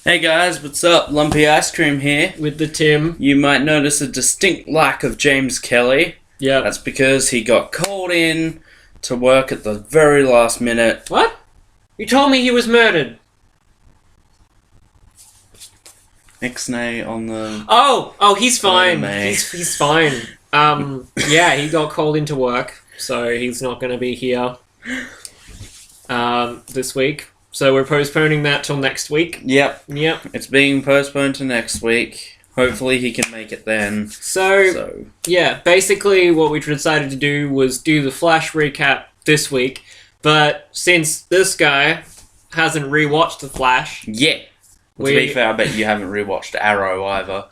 Hey guys, what's up? Lumpy Ice Cream here. With the Tim. You might notice a distinct lack of James Kelly. Yeah. That's because he got called in to work at the very last minute. What? You told me he was murdered. Ixnay on the... Oh, he's fine. May. He's fine. Yeah, he got called into work, so he's not going to be here this week. So we're postponing that till next week. Yep. Yep. It's being postponed to next week. Hopefully he can make it then. So, yeah, basically what we decided to do was do the Flash recap this week, but since this guy hasn't rewatched the Flash... Yeah. Well, to be fair, I bet you haven't rewatched Arrow either.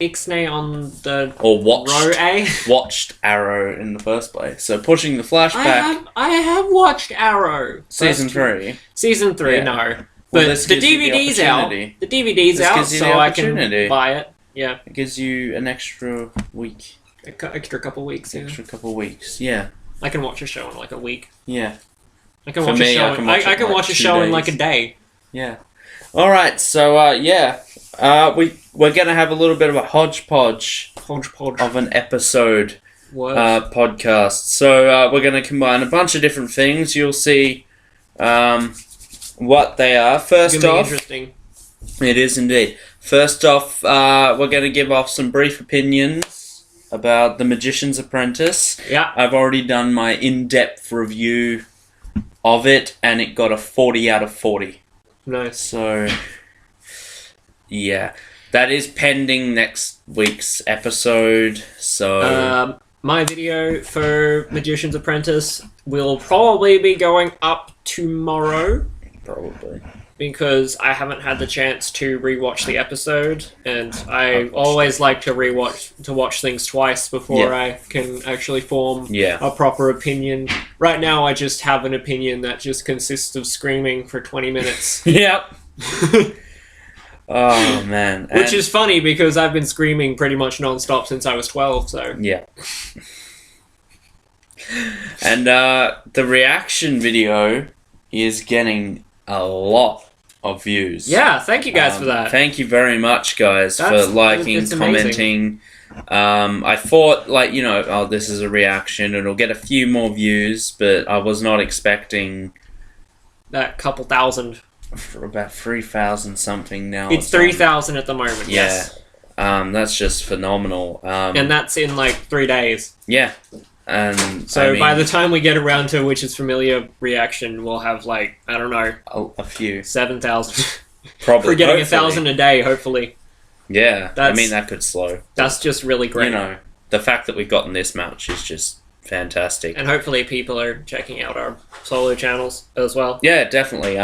Ixnay on the or watched, row A? Watched Arrow in the first place. So pushing the flashback... I have watched Arrow. Season 3. Season 3, yeah. no. Well, But the DVD's out. The DVD's out, so I can buy it. Yeah. It gives you an extra week. Extra couple weeks, yeah. Extra couple weeks, yeah. I can watch a show in like a week. Yeah. I can watch a show. I can watch a show in like a day. Yeah. Alright, so, yeah. We're going to have a little bit of a hodgepodge of an episode podcast. So we're going to combine a bunch of different things. You'll see what they are. First off, interesting. It is indeed. First off, we're going to give off some brief opinions about The Magician's Apprentice. Yeah. I've already done my in-depth review of it, and it got a 40 out of 40. Nice. So, yeah. That is pending next week's episode, so... my video for Magician's Apprentice will probably be going up tomorrow. Probably. Because I haven't had the chance to rewatch the episode, and I always like to watch things twice before I can actually form a proper opinion. Right now, I just have an opinion that just consists of screaming for 20 minutes. Yep. Oh, man. Which is funny, because I've been screaming pretty much non-stop since I was 12, so... Yeah. And the reaction video is getting a lot of views. Yeah, thank you guys for that. Thank you very much, guys, for liking, commenting. I thought, this is a reaction, it'll get a few more views, but I was not expecting... That couple thousand. For about 3,000 something now. It's 3,000 at the moment, yes. That's just phenomenal. And that's in, 3 days. Yeah. And so by the time we get around to Which Is Familiar reaction, we'll have, I don't know... A few. 7,000. Probably. We're getting 1,000 a day, hopefully. Yeah. That could slow. That's just really great. The fact that we've gotten this much is just fantastic. And hopefully people are checking out our solo channels as well. Yeah, definitely.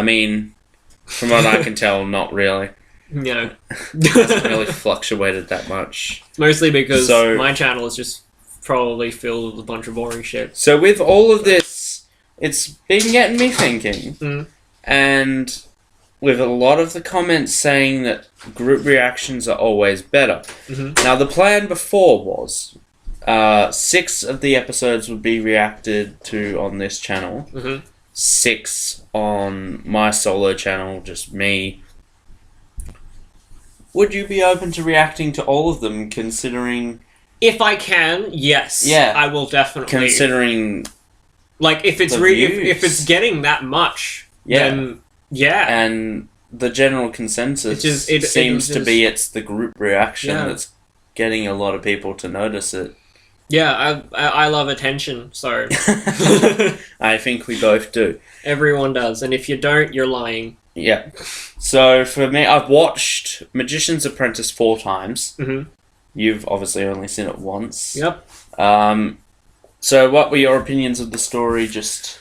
From what I can tell, not really. No. It hasn't really fluctuated that much. It's mostly because my channel is just probably filled with a bunch of boring shit. So with all of this, it's been getting me thinking. And with a lot of the comments saying that group reactions are always better. Now, the plan before was 6 of the episodes would be reacted to on this channel. 6 on my solo channel, just me. Would you be open to reacting to all of them, considering... If I can, yes. Yeah. I will definitely. Considering... if it's if it's getting that much, then yeah. And the general consensus seems to be it's the group reaction that's getting a lot of people to notice it. Yeah, I love attention, so... I think we both do. Everyone does, and if you don't, you're lying. Yeah. So, for me, I've watched Magician's Apprentice 4 times. You've obviously only seen it once. Yep. So, what were your opinions of the story, just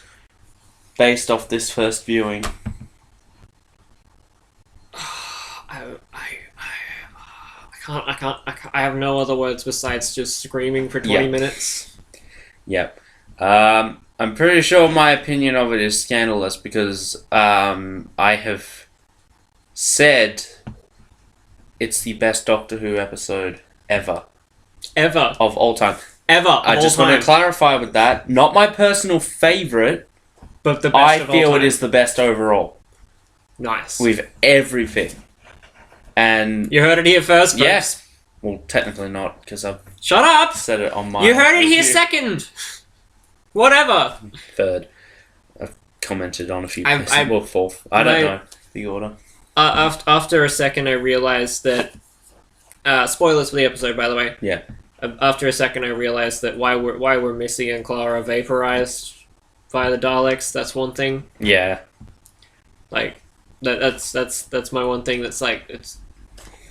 based off this first viewing? I have no other words besides just screaming for 20 minutes. Yep. I'm pretty sure my opinion of it is scandalous because I have said it's the best Doctor Who episode ever. Ever. Of all time. Ever. I just want to clarify with that. Not my personal favourite, but the best I feel it is the best overall. Nice. With everything. And... You heard it here first, folks. Yes. Well, technically not, because I've... Shut up! Said it on my... You heard it here second! Whatever. Third. I've commented on a few places. Well, fourth. I don't know the order. After a second, I realized that... spoilers for the episode, by the way. Yeah. After a second, I realized that why were Missy and Clara vaporized by the Daleks. That's one thing. Yeah. Like, that's my one thing that's like, it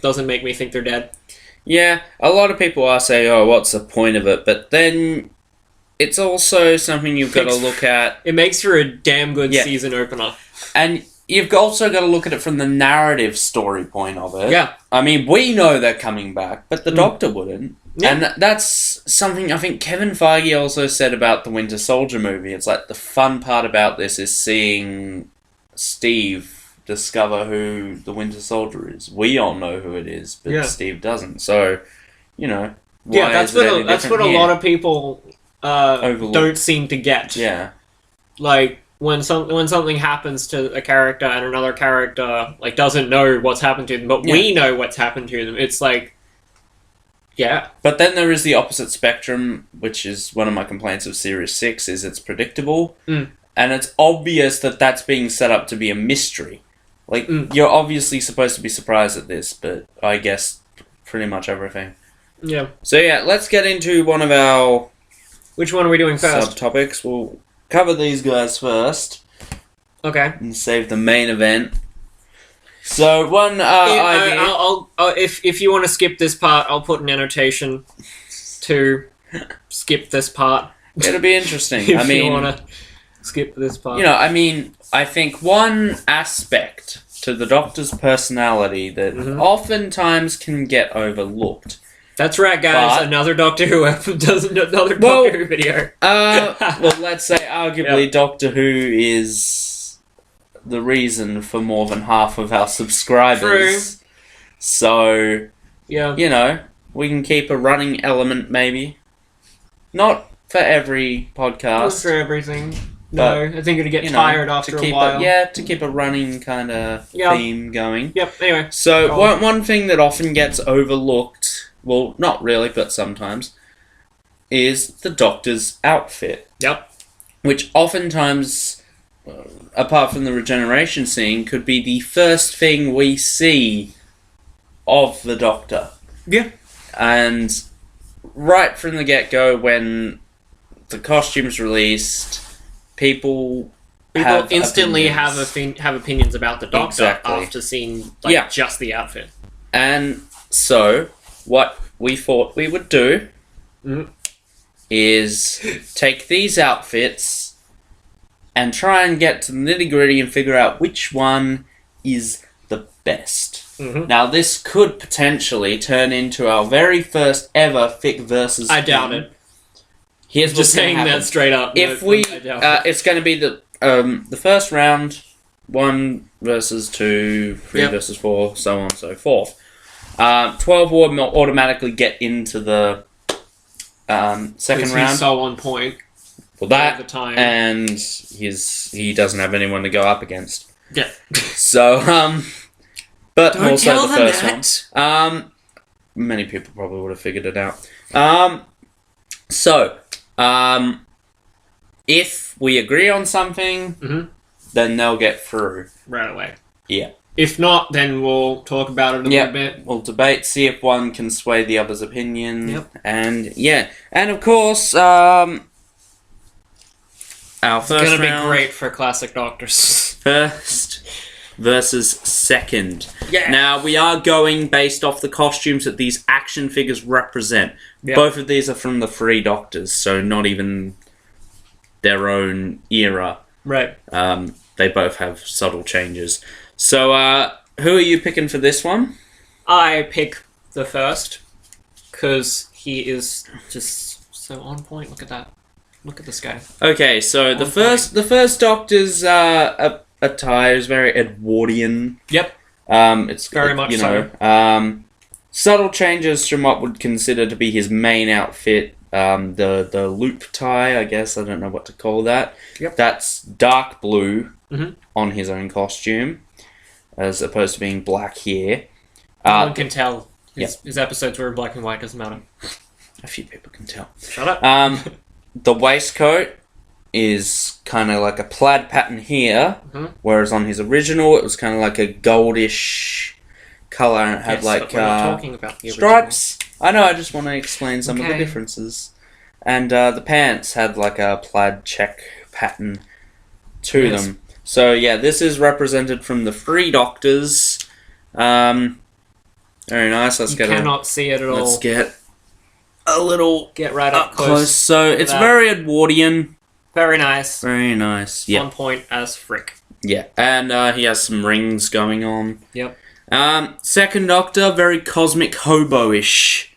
doesn't make me think they're dead. Yeah, a lot of people are saying, oh, what's the point of it? But then it's also something you've got to look at. It makes for a damn good season opener. And you've also got to look at it from the narrative story point of it. Yeah. I mean, we know they're coming back, but the Doctor wouldn't. Yeah. And that's something I think Kevin Feige also said about the Winter Soldier movie. It's like the fun part about this is seeing Steve discover who the Winter Soldier is. We all know who it is, but Steve doesn't. So, you know, that's what a lot of people don't seem to get. Yeah, like when something happens to a character and another character like doesn't know what's happened to them, but we know what's happened to them. It's like, yeah. But then there is the opposite spectrum, which is one of my complaints of Series 6, is it's predictable. And it's obvious that that's being set up to be a mystery. Like, you're obviously supposed to be surprised at this, but I guess pretty much everything. Yeah. So yeah, let's get into one of our... Which one are we doing first? Subtopics. We'll cover these guys first. Okay. And save the main event. So, one idea... if you want to skip this part, I'll put an annotation to skip this part. It'll be interesting. If you want to skip this part. You know, I mean, I think one aspect to the Doctor's personality that oftentimes can get overlooked. That's right, guys. Another Doctor Who does another Doctor Who video. Well, let's say arguably Doctor Who is the reason for more than half of our subscribers. True. So, yeah, you know, we can keep a running element, maybe. Not for every podcast. Not for everything. No, I think it'd get tired after a while. To keep a running kind of theme going. Yep, anyway. So, one thing that often gets overlooked, well, not really, but sometimes, is the Doctor's outfit. Yep. Which oftentimes, apart from the regeneration scene, could be the first thing we see of the Doctor. Yeah. And right from the get-go, when the costume's released... People instantly have opinions about the Doctor after seeing just the outfit. And so, what we thought we would do is take these outfits and try and get to the nitty-gritty and figure out which one is the best. Now, this could potentially turn into our very first ever Thick versus... I doubt it. Here's just saying that straight up. If it's going to be the first round, 1 versus 2, 3 versus 4, so on and so forth. 12 will automatically get into the second round. He's so on point. For that, the time. And he doesn't have anyone to go up against. Yeah. So, but don't also tell the them first that. one. Many people probably would have figured it out. So. If we agree on something, then they'll get through. Right away. Yeah. If not, then we'll talk about it a little bit. We'll debate, see if one can sway the other's opinion. Yep. And, and of course, our first round... It's gonna be great for classic Doctors. First versus second. Yeah. Now, we are going based off the costumes that these action figures represent. Yep. Both of these are from the 3 Doctors, so not even their own era. Right. They both have subtle changes. So, who are you picking for this one? I pick the first, because he is just so on point. Look at that. Look at this guy. Okay, so the first Doctor's attire is very Edwardian. Yep. It's very much so. Subtle changes from what would consider to be his main outfit. The loop tie, I guess. I don't know what to call that. Yep. That's dark blue on his own costume. as opposed to being black here. No one can tell. His episodes were in black and white, doesn't matter. A few people can tell. Shut up. The waistcoat is kind of like a plaid pattern here, whereas on his original it was kind of like a goldish colour and it had like we're not talking about the stripes. I know, I just want to explain some of the differences. And the pants had like a plaid check pattern to them. So yeah, this is represented from the 3 Doctors. Very nice. You cannot see it at all. Let's get a little get right up close. So it's very Edwardian. Very nice. Very nice. Yeah. On point as frick. Yeah, and he has some rings going on. Yep. Second Doctor, very cosmic hobo-ish.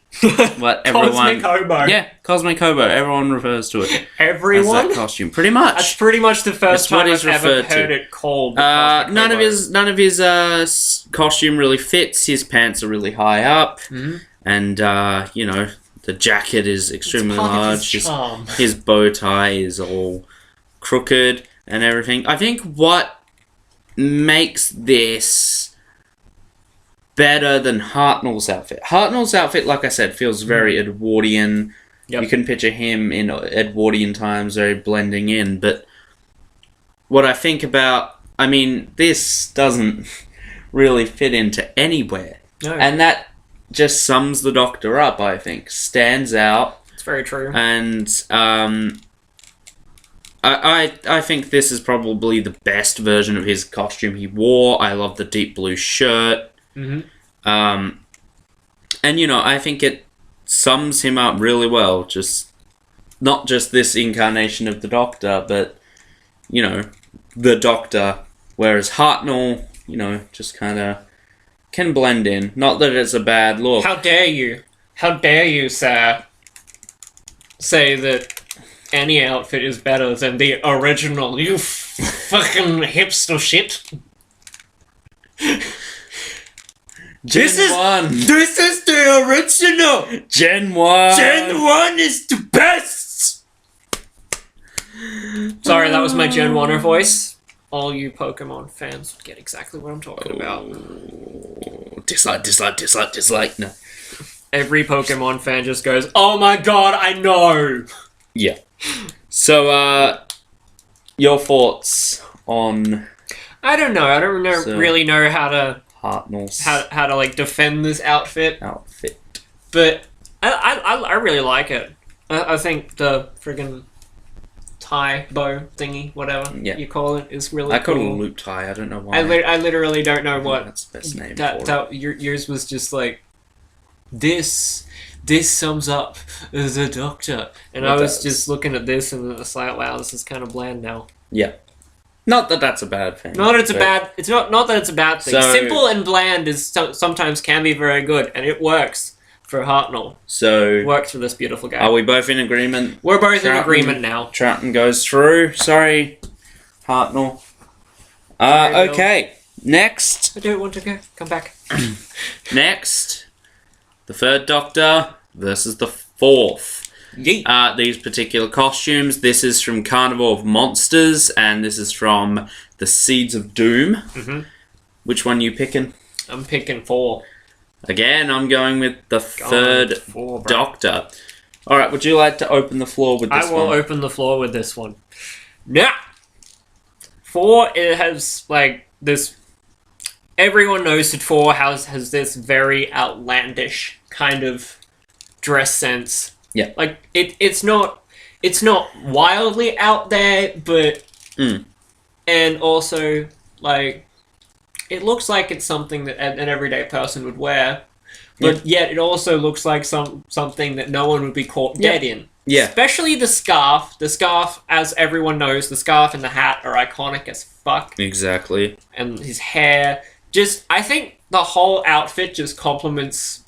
What everyone, Cosmic hobo. Yeah, cosmic hobo. Everyone refers to it. Everyone? As that costume, pretty much. That's pretty much the first time I've ever heard it called. None of his costume really fits. His pants are really high up, and the jacket is extremely large. His bow tie is all crooked and everything. I think what makes this better than Hartnell's outfit. Hartnell's outfit, like I said, feels very Edwardian. Yep. You can picture him in Edwardian times, very blending in. But what I think about, this doesn't really fit into anywhere. No. And that just sums the Doctor up, I think. Stands out. It's very true. And I think this is probably the best version of his costume he wore. I love the deep blue shirt. And I think it sums him up really well. Just not just this incarnation of the Doctor, but the Doctor. Whereas Hartnell, just kind of can blend in. Not that it's a bad look. How dare you, sir, say that any outfit is better than the original? You fucking hipster shit. This is the original! Gen 1! Gen 1 is the best! Sorry, that was my Gen 1er voice. All you Pokemon fans get exactly what I'm talking about. Dislike. No. Every Pokemon fan just goes, oh my god, I know! Yeah. So, your thoughts on... I don't know. I don't really know how to... Hartnell's how to defend this outfit. But I really like it. I think the friggin' tie bow thingy, whatever you call it, is really cool. I call it a loop tie. I don't know why. I literally don't know what that's the best name for it. Yours was just like this sums up the Doctor, and I was just looking at this and it's like, wow, this is kind of bland now. Yeah. Not that that's a bad thing. Not that it's a bad thing. So, simple and bland is sometimes can be very good, and it works for Hartnell. So works for this beautiful guy. Are we both in agreement? We're both in agreement now. Troughton goes through. Sorry, Hartnell. Okay. Next. I don't want to come back. Next, the third Doctor versus the fourth. These particular costumes. This is from Carnival of Monsters, and this is from the Seeds of Doom. Which one are you picking? I'm picking 4. Again, I'm going with the third Doctor. Alright, would you like to open the floor with this one? I will open the floor with this one. Now, 4, it has, this... Everyone knows that 4 has this very outlandish kind of dress sense. Yeah. It's not wildly out there, but and also it looks like it's something that an everyday person would wear, but yet it also looks like something that no one would be caught dead in. Yeah. Especially the scarf. The scarf, as everyone knows, the scarf and the hat are iconic as fuck. Exactly. And his hair, I think the whole outfit just complements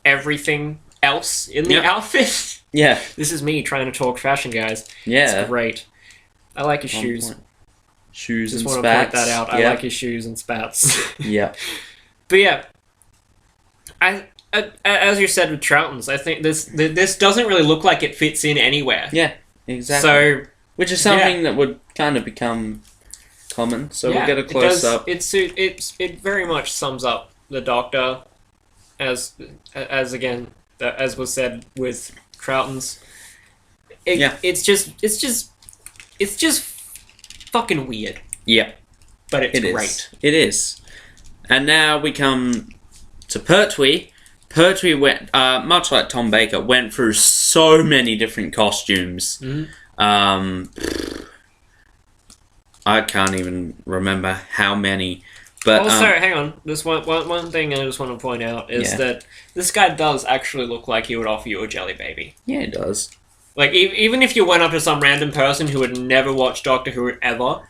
everything else in the outfit. Yeah. This is me trying to talk fashion, guys. Yeah. It's great. I like his shoes. Shoes and spats. Just want to point that out. I like his shoes and spats. Yeah. But yeah, as you said with Troughton's, I think this doesn't really look like it fits in anywhere. Yeah, exactly. So, which is something that would kind of become common. So we'll get a close up. It very much sums up the Doctor, as was said with Troughton's. It's just fucking weird. Yeah, but it's great. It is. And now we come to Pertwee. Pertwee went, much like Tom Baker, went through so many different costumes. Mm-hmm. I can't even remember how many. But also, hang on. There's one thing I just want to point out is that this guy does actually look like he would offer you a jelly baby. Yeah, he does. Like, even if you went up to some random person who had never watched Doctor Who ever,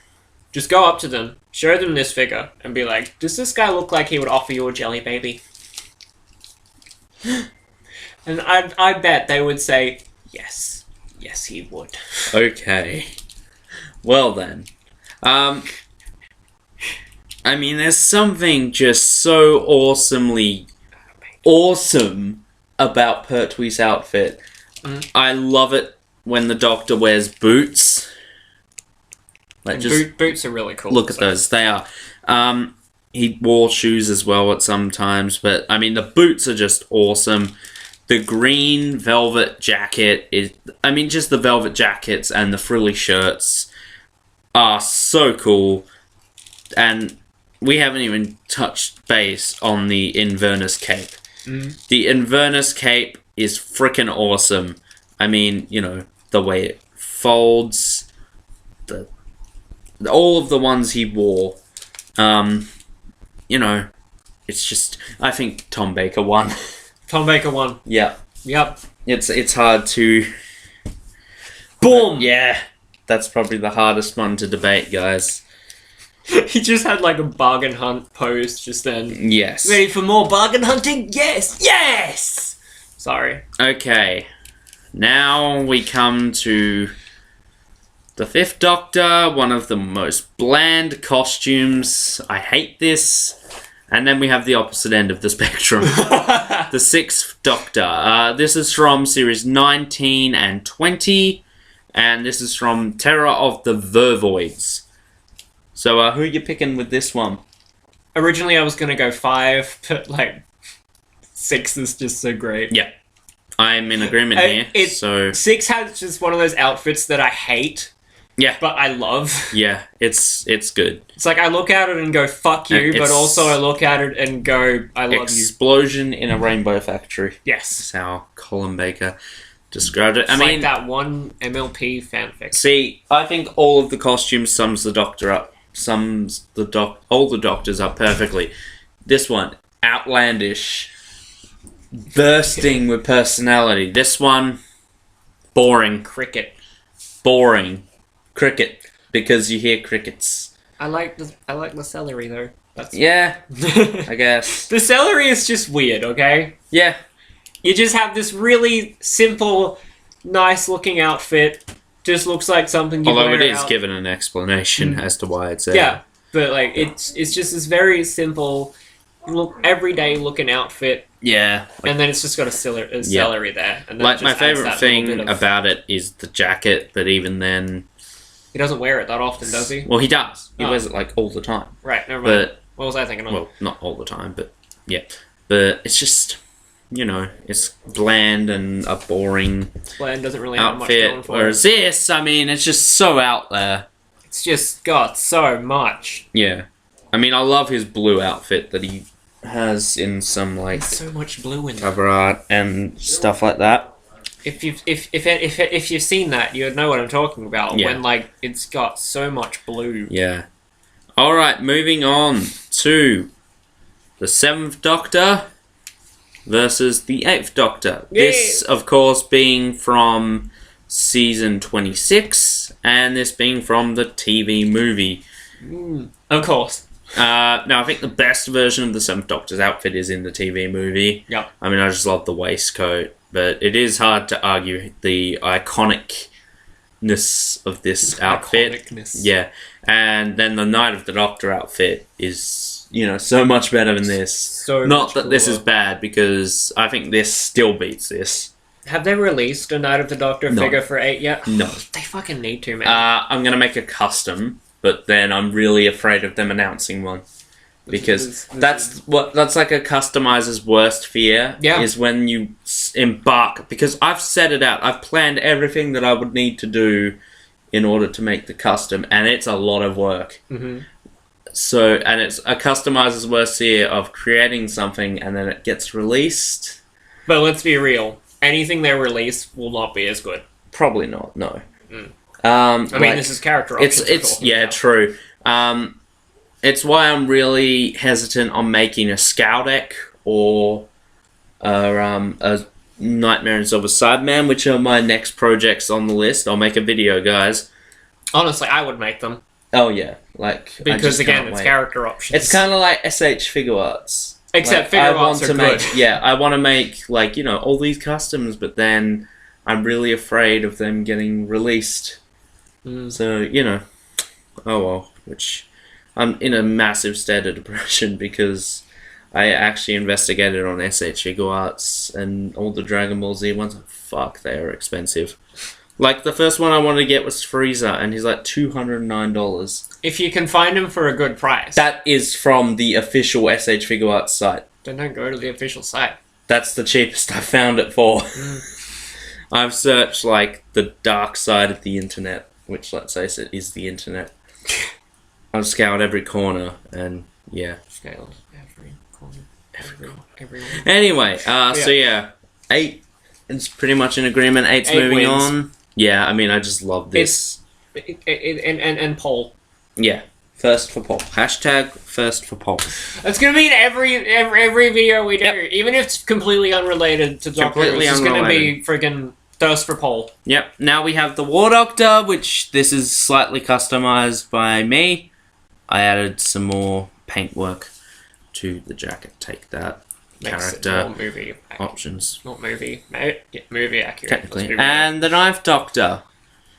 just go up to them, show them this figure, and be like, does this guy look like he would offer you a jelly baby? And I bet they would say, yes. Yes, he would. Okay. Well then. I mean, there's something just so awesomely awesome about Pertwee's outfit. Mm-hmm. I love it when the Doctor wears boots. Like, boots are really cool. Look at those. They are. He wore shoes as well at some times, but I mean, the boots are just awesome. The green velvet jacket is... I mean, just the velvet jackets and the frilly shirts are so cool. And we haven't even touched base on the Inverness cape. Mm. The Inverness cape is freaking awesome. I mean, you know, the way it folds, all of the ones he wore. You know, it's just... I think Tom Baker won. Tom Baker won. Yeah. Yep. It's hard to... Boom! Yeah. That's probably the hardest one to debate, guys. He just had like a bargain hunt pose just then. Yes. Ready for more bargain hunting? Yes! Yes! Sorry. Okay. Now we come to the Fifth Doctor, one of the most bland costumes. I hate this. And then we have the opposite end of the spectrum. The Sixth Doctor. This is from series 19 and 20. And this is from Terror of the Vervoids. So, who are you picking with this one? Originally, I was going to go 5, but, like, 6 is just so great. Yeah. I'm in agreement here. So 6 has just one of those outfits that I hate. Yeah. But I love. Yeah, it's good. It's like, I look at it and go, fuck you, but also I look at it and go, I love you. Explosion in a rainbow factory. Yes. That's how Colin Baker described it. It's like that one MLP fanfic. See, I think all of the costumes sums the Doctor up. All the Doctors up perfectly. This one, outlandish. Bursting with personality. This one, boring. Cricket. Boring. Cricket, because you hear crickets. I like the celery though. Yeah, I guess. The celery is just weird, okay? Yeah. You just have this really simple, nice looking outfit. Just looks like something you Although wear it is out. given an explanation as to why it's there. Yeah, but like it's just this very simple, everyday looking outfit. Yeah. And then it's just got a celery there. And like, my favourite thing about it is the jacket, but even then... He doesn't wear it that often, does he? Well, he does. He wears it, like, all the time. Right, never mind. But, what was I thinking of? Well, not all the time, but, yeah. But it's just, you know, it's bland and a boring bland doesn't really have much outfit. going for Whereas this, I mean, it's just so out there. It's just got so much. Yeah. I mean, I love his blue outfit that he has in some, like... There's so much blue in cover art and stuff like that. If you've seen that, you'd know what I'm talking about. Yeah. When like it's got so much blue. Yeah. All right, moving on to the 7th Doctor versus the 8th Doctor. Yeah. This, of course, being from season 26, and this being from the TV movie. Of course. Now, I think the best version of the 7th Doctor's outfit is in the TV movie. Yep. I mean, I just love the waistcoat. But it is hard to argue the iconicness of this outfit. Yeah. And then the Night of the Doctor outfit is, you know, so much better than this. So Not that this is bad, because I think this still beats this. Have they released a Night of the Doctor figure for 8 yet? No. They fucking need to, man. I'm going to make a custom but then I'm really afraid of them announcing one. Because that's like a customizer's worst fear, is when you embark. Because I've set it out. I've planned everything that I would need to do in order to make the custom, and it's a lot of work. Mm-hmm. So, and it's a customizer's worst fear of creating something and then it gets released. But let's be real. Anything they release will not be as good. Probably not, no. Mm. I mean, this is character options. It's true. It's why I'm really hesitant on making a Scout deck or a Nightmare and Silver Sideman, which are my next projects on the list. I'll make a video, guys. Honestly, I would make them. Oh, yeah. Because, again, it's character options. It's kind of like SH Figure Arts. Except figure arts are good. I want to make, all these customs, but then I'm really afraid of them getting released. Mm. So, oh well. Which, I'm in a massive state of depression because I actually investigated on SH Figure Arts and all the Dragon Ball Z ones. Fuck, they are expensive. Like, the first one I wanted to get was Frieza, and he's like $209. If you can find him for a good price. That is from the official SH Figure Arts site. Then don't go to the official site. That's the cheapest I found it for. Mm. I've searched, the dark side of the internet, which, let's face it, is the internet. I've scoured every corner, and, yeah. Scaled every corner. Every corner. Anyway, so yeah. 8 is pretty much in agreement. 8's moving wins. On. Yeah, I mean, I just love this. And poll. Yeah, first for poll. Hashtag first for poll. That's gonna be in every video we do, even if it's completely unrelated to Doctor Who. It's gonna be friggin' thirst for poll. Yep. Now we have the War Doctor, which this is slightly customized by me. I added some more paintwork to the jacket. Take that. Character movie options. Not movie. Movie accurate. Technically. And the Knife Doctor.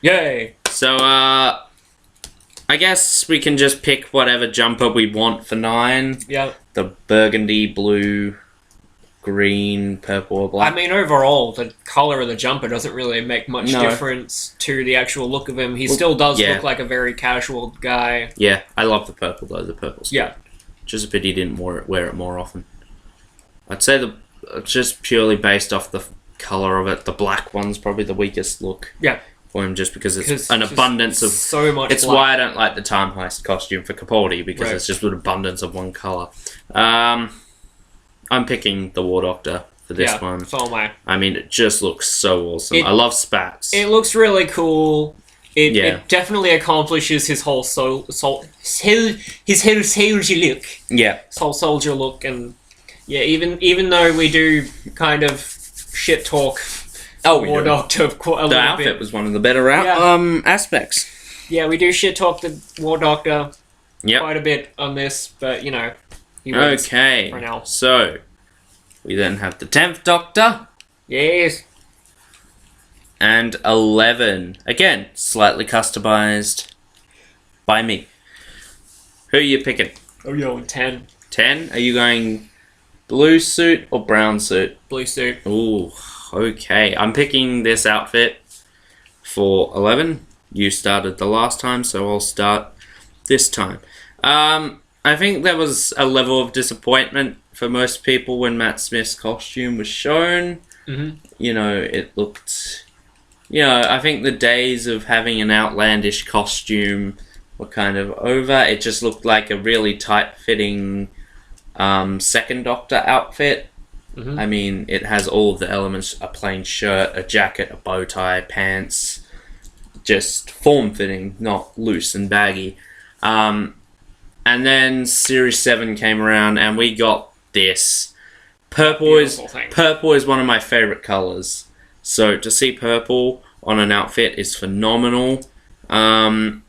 Yay! So, I guess we can just pick whatever jumper we want for 9. Yeah. The burgundy, blue, green, purple, or black. I mean, overall, the colour of the jumper doesn't really make much difference to the actual look of him. He still does look like a very casual guy. Yeah, I love the purple, though. The purple's good. Just a pity he didn't wear it more often. I'd say just purely based off the colour of it, the black one's probably the weakest look. Yeah. For him, just because it's an abundance of... So much It's black. why I don't like the Time Heist costume for Capaldi, because it's just an abundance of one colour. I'm picking the War Doctor for this one. So am I. I mean, it just looks so awesome. I love spats. It looks really cool. It definitely accomplishes his whole his whole soldier look. Yeah. His whole soldier look, and even though we do kind of shit talk War Doctor quite a little bit. The outfit was one of the better aspects. Yeah, we do shit talk the War Doctor quite a bit on this, but he wins for now. So we then have the 10th Doctor. Yes. And 11. Again, slightly customized by me. Who are you picking? I'm going 10. 10? Are you going blue suit or brown suit? Blue suit. Ooh, okay. I'm picking this outfit for 11. You started the last time, so I'll start this time. I think there was a level of disappointment for most people when Matt Smith's costume was shown. Mm-hmm. It looked... I think the days of having an outlandish costume were kind of over. It just looked like a really tight-fitting second Doctor outfit. Mm-hmm. I mean, it has all of the elements: a plain shirt, a jacket, a bow tie, pants. Just form-fitting, not loose and baggy. And then Series 7 came around, and we got this. Purple is one of my favourite colours. So to see purple on an outfit is phenomenal. And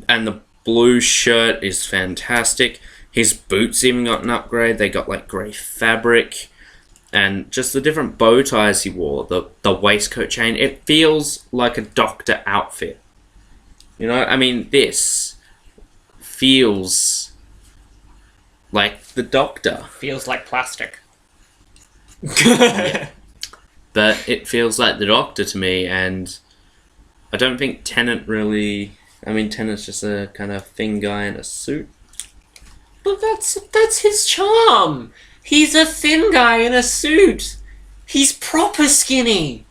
the blue shirt is fantastic. His boots even got an upgrade. They got grey fabric. And just the different bow ties he wore. The waistcoat chain. It feels like a Doctor outfit. I mean, this feels like the Doctor. Feels like plastic. Yeah. But it feels like the Doctor to me, and I don't think Tennant really I mean, 10 is just a kind of thin guy in a suit. But that's his charm. He's a thin guy in a suit. He's proper skinny.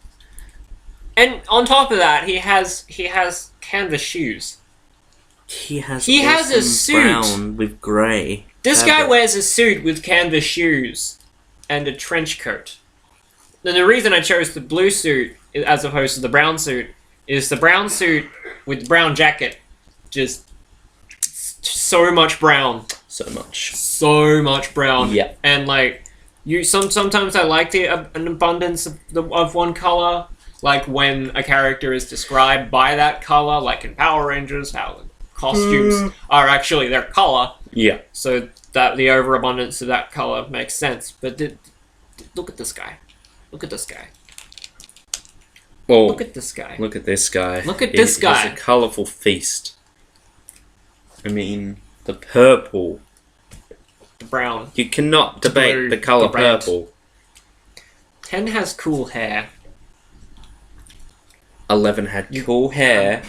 And on top of that, he has canvas shoes. He has a suit brown with grey. This guy wears a suit with canvas shoes and a trench coat. And the reason I chose the blue suit as opposed to the brown suit is the brown suit with the brown jacket, just so much brown. So much brown. Yeah. And like sometimes I like an abundance of one color, like when a character is described by that color, like in Power Rangers, how costumes are actually their color. Yeah. So that the overabundance of that color makes sense. But look at this guy. Look at this guy. Oh, look at this guy. Look at this guy. Look at this guy. It's a colourful feast. I mean, the purple. The brown. You cannot debate the colour purple. 10 has cool hair. 11 had cool hair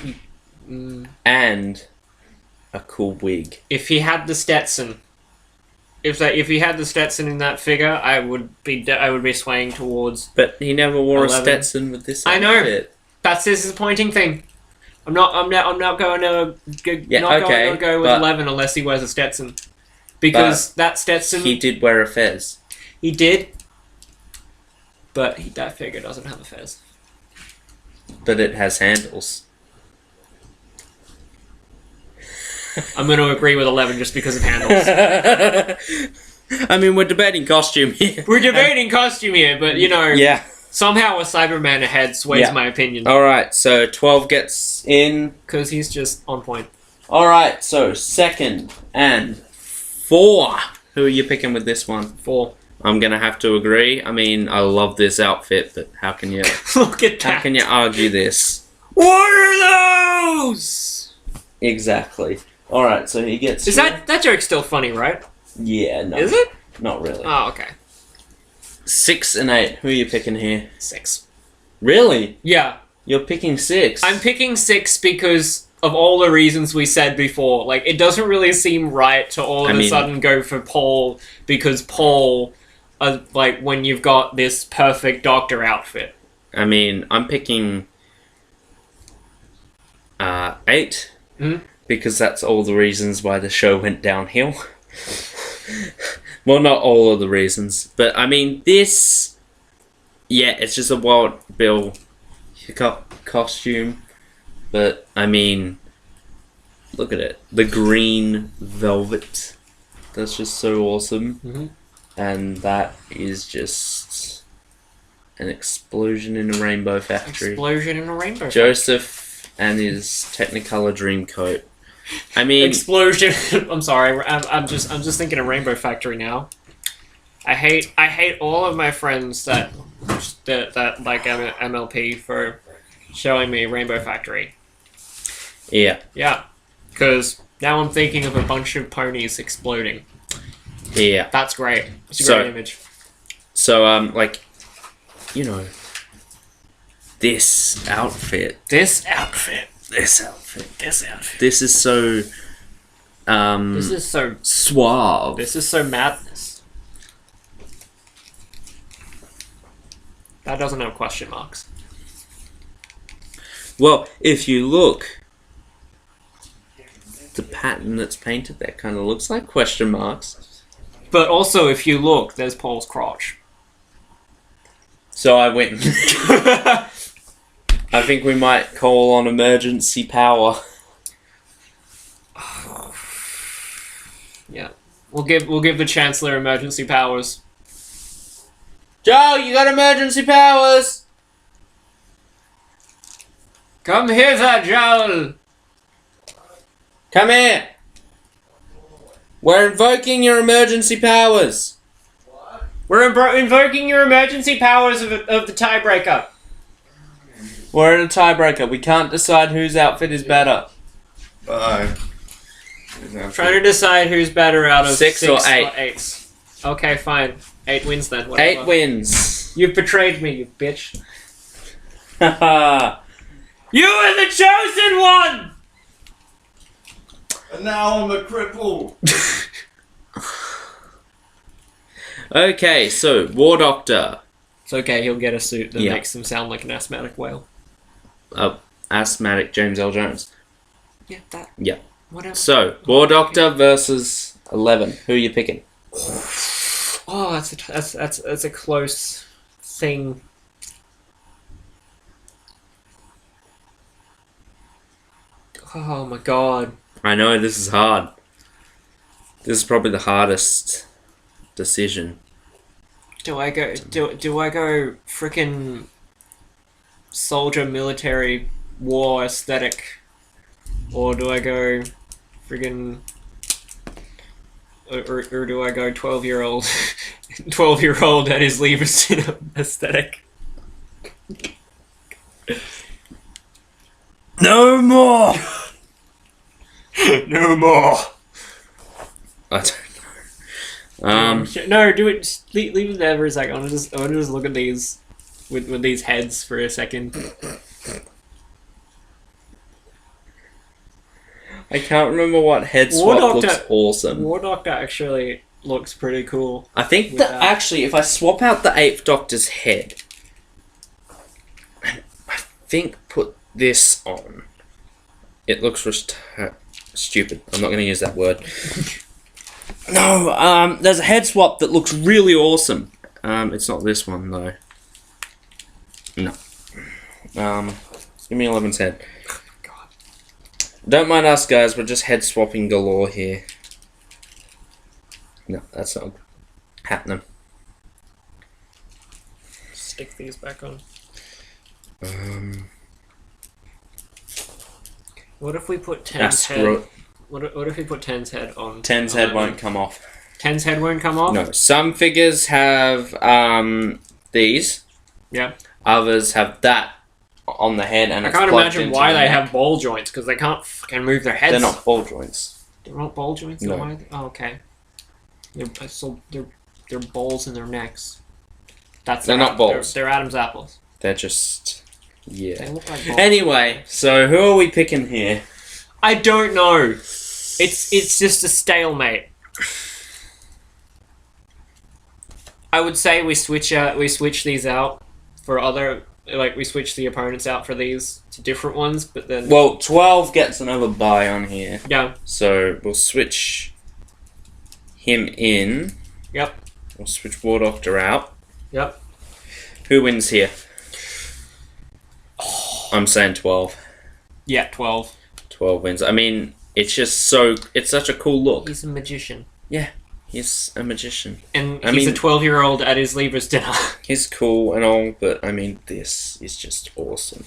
and a cool wig. If he had the Stetson, if he had the Stetson in that figure, I would be swaying towards. But he never wore 11. a Stetson with this outfit. I know. That's the disappointing thing. I'm not going to go with 11 unless he wears a Stetson, because that Stetson. He did wear a fez. He did, but that figure doesn't have a fez. But it has handles. I'm going to agree with 11 just because of handles. I mean, we're debating costume here. We're debating costume here, but you know, somehow a Cyberman ahead sways my opinion. Alright, so 12 gets in. Because he's just on point. Alright, so 2nd and 4. Who are you picking with this one? 4. I'm going to have to agree. I mean, I love this outfit, but how can you... Look at that. How can you argue this? What are those? Exactly. Alright, so he gets... Is that joke's still funny, right? Yeah, no. Is it? Not really. Oh, okay. 6 and 8. Who are you picking here? 6. Really? Yeah. You're picking 6? I'm picking 6 because of all the reasons we said before. Like, it doesn't really seem right to all of a sudden go for Paul, because Paul, like, when you've got this perfect doctor outfit. I mean, I'm picking 8. Because that's all the reasons why the show went downhill. Well, not all of the reasons. But, I mean, this... Yeah, it's just a Wild Bill costume. But, I mean... Look at it. The green velvet. That's just so awesome. And that is just... an explosion in a rainbow factory. Explosion in a rainbow factory. Joseph and his Technicolor Dreamcoat. I mean, explosion. I'm sorry. I'm just thinking of Rainbow Factory now. I hate all of my friends that like MLP for showing me Rainbow Factory. Yeah. Yeah. Because now I'm thinking of a bunch of ponies exploding. Yeah. That's great. It's a great image. So like, you know, this outfit. This outfit. This outfit. This outfit. This is so... this is so... suave. This is so madness. That doesn't have question marks. Well, if you look... the pattern that's painted there kind of looks like question marks. But also, if you look, there's Paul's crotch. So I win. I think we might call on emergency power. Yeah, we'll give the Chancellor emergency powers. Joe, you got emergency powers. Come hither, Joel. Come here. We're invoking your emergency powers. What? We're invoking your emergency powers of the tiebreaker. We're in a tiebreaker. We can't decide whose outfit is better. Trying to decide who's better out of 6 or 8. 8. Okay, fine. 8 wins then. Whatever. 8 wins. You've betrayed me, you bitch. Haha. You are the chosen one! And now I'm a cripple. Okay, so War Doctor. It's okay, he'll get a suit that makes him sound like an asthmatic whale. Asthmatic James L. Jones. Yeah, that. Yeah. Whatever. So, War Doctor versus 11. Who are you picking? Oh, that's a close thing. Oh my god. I know, this is hard. This is probably the hardest decision. Do I go frickin' soldier military war aesthetic? Or do I go friggin' or do I go 12-year-old 12-year-old at his leavers aesthetic? No more! No more! I don't know. No, do it. Just leave it there for a second. I want to just look at these with these heads for a second. I can't remember what head swap looks awesome. War Doctor actually looks pretty cool. I think that actually, if I swap out the 8th Doctor's head, and I think put this on, it looks stupid. I'm not going to use that word. No, there's a head swap that looks really awesome. It's not this one though. No. Give me 11's head. God. Don't mind us, guys. We're just head swapping galore here. No, that's not happening. Stick these back on. What if we put 10's head? What if we put 10's head on? 10's head won't come off. 10's head won't come off? No. Some figures have these. Yeah. Others have that on the head, and I can't imagine why they have ball joints, because they can't fucking move their heads. They're not ball joints. They're not ball joints? No. Oh, okay. They're balls in their necks. They're not balls. They're Adam's apples. They're just... yeah. They look like balls. Anyway, so who are we picking here? I don't know. It's just a stalemate. I would say we switch these out for other, like we switch the opponents out for these to different ones, but then... Well, 12 gets another buy on here. Yeah. So we'll switch him in. Yep. We'll switch War Doctor out. Yep. Who wins here? I'm saying 12. Yeah, 12. 12 wins. I mean, it's just so... it's such a cool look. He's a magician. Yeah, he's a magician. And he's a 12-year-old at his leavers dinner. He's cool and all, but I mean, this is just awesome.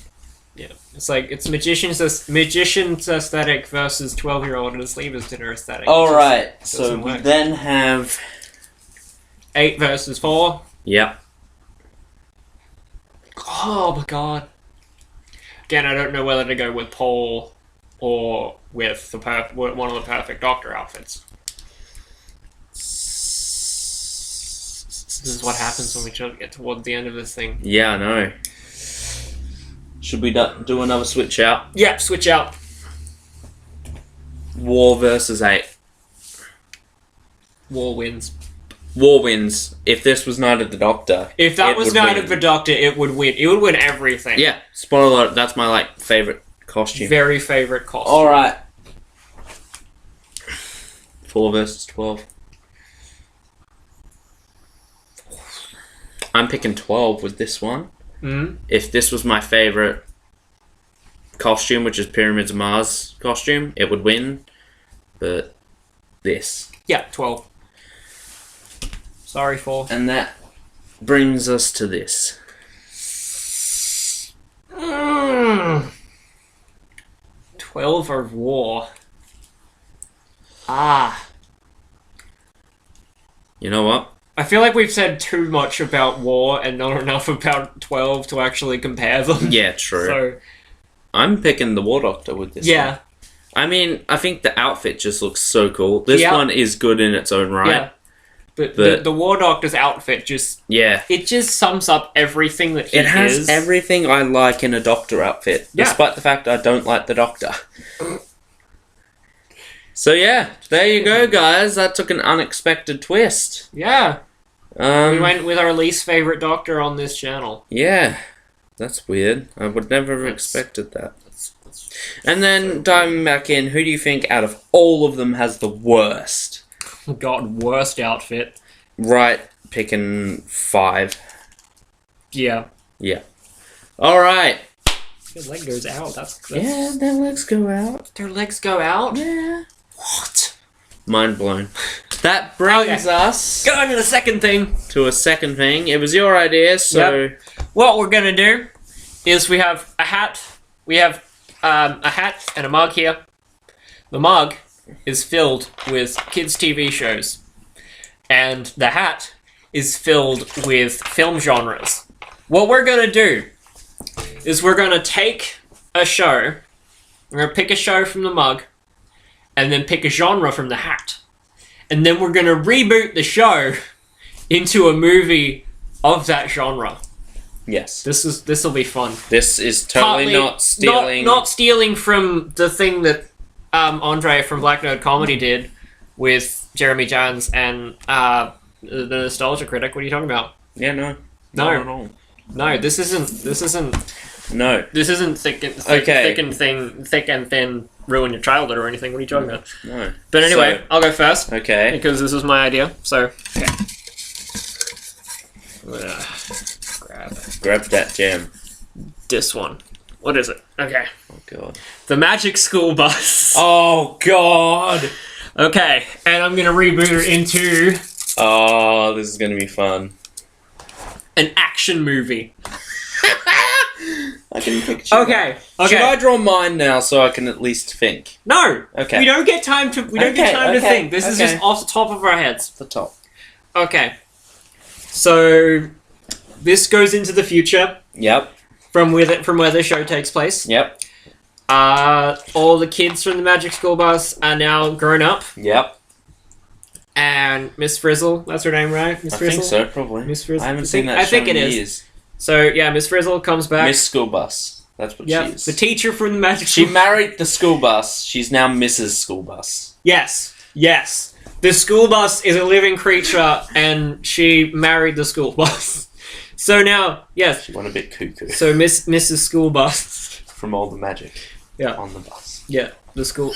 Yeah, it's like, it's magician's aesthetic versus 12-year-old at his leavers dinner aesthetic. Alright, so we then have... 8 versus 4. Yep. Oh my god. Again, I don't know whether to go with Paul or with one of the perfect Doctor outfits. This is what happens when we get towards the end of this thing. Yeah, I know. Should we do another switch out? Yep, switch out. War versus 8. War wins. War wins. If this was Night of the Doctor, if that was Night of the Doctor, it would win. It would win everything. Yeah. Spoiler alert, that's my favorite costume. Very favorite costume. Alright. 4 versus 12. I'm picking 12 with this one. Mm-hmm. If this was my favorite costume, which is Pyramids of Mars costume, it would win. But this. Yeah, 12. Sorry, 4. And that brings us to this. 12 of War. Ah. You know what? I feel like we've said too much about War and not enough about 12 to actually compare them. Yeah, true. So, I'm picking the War Doctor with this one. I mean, I think the outfit just looks so cool. This one is good in its own right. Yeah. But the War Doctor's outfit just... yeah. It just sums up everything that he is. It has everything I like in a Doctor outfit. Yeah. Despite the fact I don't like the Doctor. So yeah, there you go, guys. That took an unexpected twist. Yeah. We went with our least favorite Doctor on this channel. Yeah. That's weird. I would never have expected that. And then, diving back in, who do you think out of all of them has the worst? God, worst outfit. Right, picking 5. Yeah. Yeah. Alright. Their leg goes out. That's Yeah, their legs go out. Their legs go out? Yeah. What? Mind blown. That brings us... Going to the second thing. To a second thing. It was your idea, so... Yep. What we're going to do is we have a hat. We have a hat and a mug here. The mug is filled with kids' TV shows. And the hat is filled with film genres. What we're going to do is we're going to take a show. We're going to pick a show from the mug. And then pick a genre from the hat. And then we're going to reboot the show into a movie of that genre. Yes. This will be fun. This is totally not stealing... Not stealing from the thing that Andre from Black Nerd Comedy did with Jeremy Jahns and the Nostalgia Critic. What are you talking about? Yeah, no. No. Not at all. No, this isn't... No. This isn't thick and thin, ruin your childhood or anything. What are you talking about? No. But anyway, I'll go first. Okay. Because this was my idea. So, okay. Grab that gem. This one. What is it? Okay. Oh, God. The Magic School Bus. Oh, God. Okay, and I'm going to reboot it into... Oh, this is going to be fun. An action movie. I can picture Okay. Should I draw mine now so I can at least think? No. Okay. We don't get time to to think. This is just off the top of our heads. The top. Okay. So this goes into the future. Yep. From where the show takes place. Yep. All the kids from the Magic School Bus are now grown up. Yep. And Miss Frizzle, that's her name, right? Miss Frizzle? I think so, probably. Miss Frizzle. I haven't seen that show in years. So, yeah, Miss Frizzle comes back. Miss School Bus. That's what she is. The teacher from the Magic School She married the school bus. She's now Mrs. School Bus. Yes. The school bus is a living creature, and she married the school bus. So now, yes. She went a bit cuckoo. So Mrs. School Bus. From all the magic. Yeah. On the bus. Yeah. The school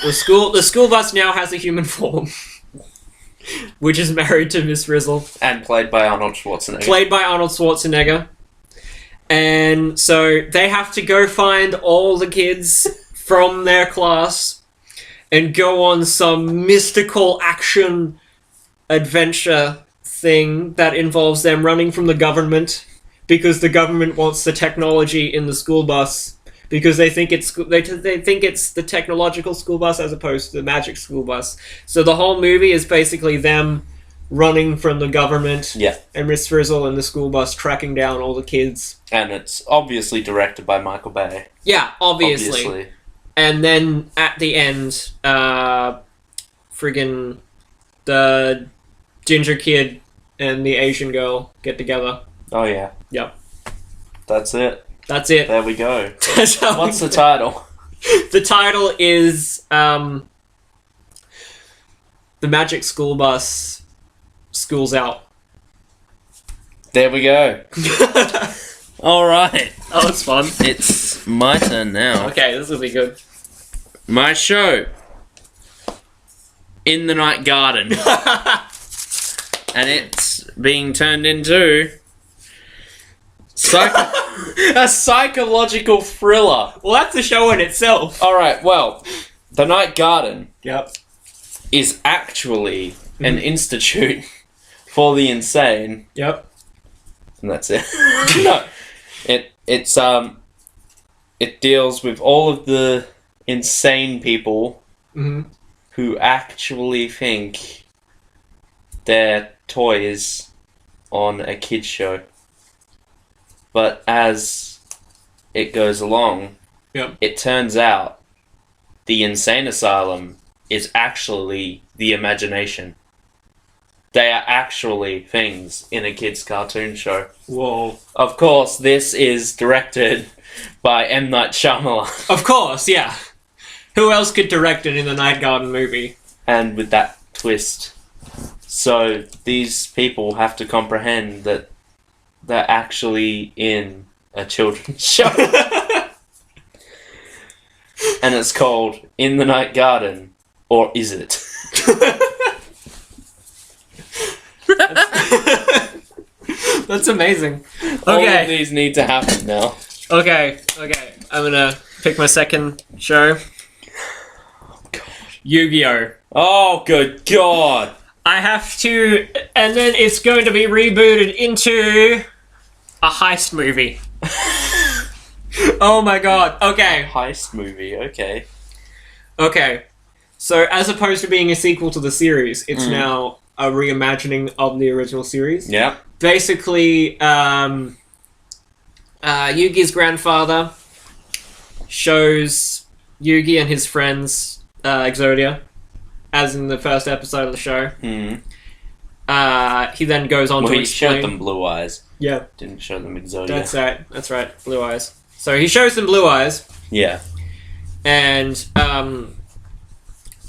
bus now has a human form. Which is married to Miss Frizzle. And played by Arnold Schwarzenegger. And so they have to go find all the kids from their class and go on some mystical action adventure thing that involves them running from the government because the government wants the technology in the school bus because they think it's the technological school bus as opposed to the magic school bus. So the whole movie is basically them running from the government, and Miss Frizzle and the school bus tracking down all the kids. And it's obviously directed by Michael Bay. Yeah, obviously. And then at the end, friggin' the ginger kid and the Asian girl get together. Oh yeah. Yep. That's it. There we go. What's the title? The title is The Magic School Bus School's Out. There we go. Alright. Oh, it's fun. It's my turn now. Okay, this will be good. My show. In the Night Garden. And it's being turned into... a psychological thriller. Well, that's a show in itself. Alright, well, The Night Garden Yep. is actually an institute for the insane. Yep. And that's it. No. It deals with all of the insane people who actually think they're toys on a kid's show. But as it goes along, it turns out the insane asylum is actually the imagination. They are actually things in a kid's cartoon show. Whoa. Of course, this is directed by M. Night Shyamalan. Of course, yeah. Who else could direct it in the Night Garden movie? and with that twist. So these people have to comprehend that they're actually in a children's show. And it's called In the Night Garden, or is it? That's amazing. All of these need to happen now. Okay. I'm gonna pick my second show. Yu-Gi-Oh! Oh, good God! I have to... And then it's going to be rebooted into... a heist movie. Oh my god. Okay. Heist movie, okay. Okay. So, as opposed to being a sequel to the series, it's now a reimagining of the original series. Yeah. Basically, Yugi's grandfather shows Yugi and his friends Exodia, as in the first episode of the show. He then goes on to explain... he showed them Blue Eyes. Yeah. Didn't show them Exodia. That's right. Blue Eyes. So he shows them Blue Eyes. Yeah. And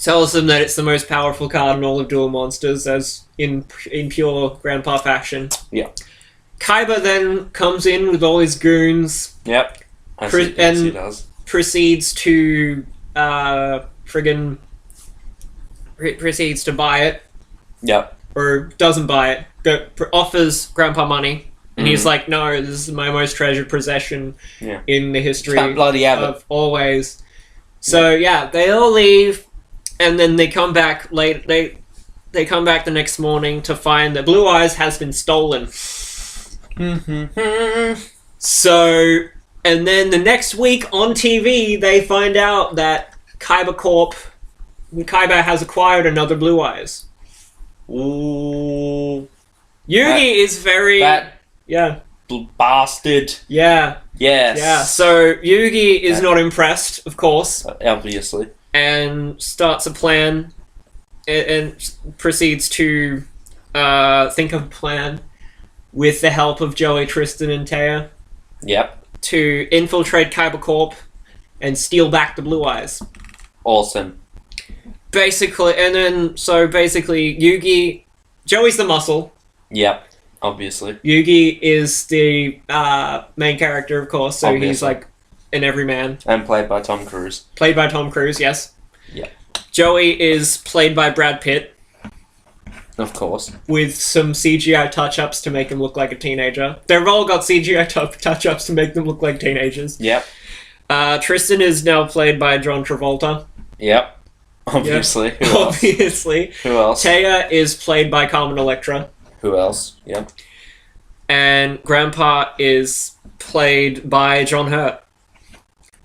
tells them that it's the most powerful card in all of Duel Monsters, as in pure Grandpa fashion. Yeah. Kaiba then comes in with all his goons. Yep. As he does. Proceeds to proceeds to buy it. Yep. Or doesn't buy it. Offers Grandpa money. And he's like, no, this is my most treasured possession in the history of always. So they all leave, and then they come back late. They come back the next morning to find that Blue Eyes has been stolen. So, and then the next week on TV, they find out that Kaiba has acquired another Blue Eyes. Ooh. Yugi is very... bastard. Yeah. Yes. Yeah, so Yugi is not impressed, of course. Obviously. And starts a plan and proceeds to think of a plan with the help of Joey, Tristan, and Taya. Yep. To infiltrate Kaiba Corp and steal back the Blue Eyes. Awesome. Basically, Yugi... Joey's the muscle. Yep. Obviously. Yugi is the main character, of course, so Obviously. he's like an everyman. And played by Tom Cruise. Played by Tom Cruise, yes. Yeah. Joey is played by Brad Pitt. Of course. With some CGI touch-ups to make him look like a teenager. They've all got CGI touch-ups to make them look like teenagers. Yep. Tristan is now played by John Travolta. Yep. Obviously. Yep. Who else? Obviously. Who else? Taya is played by Carmen Electra. Who else? Yep. And Grandpa is played by John Hurt.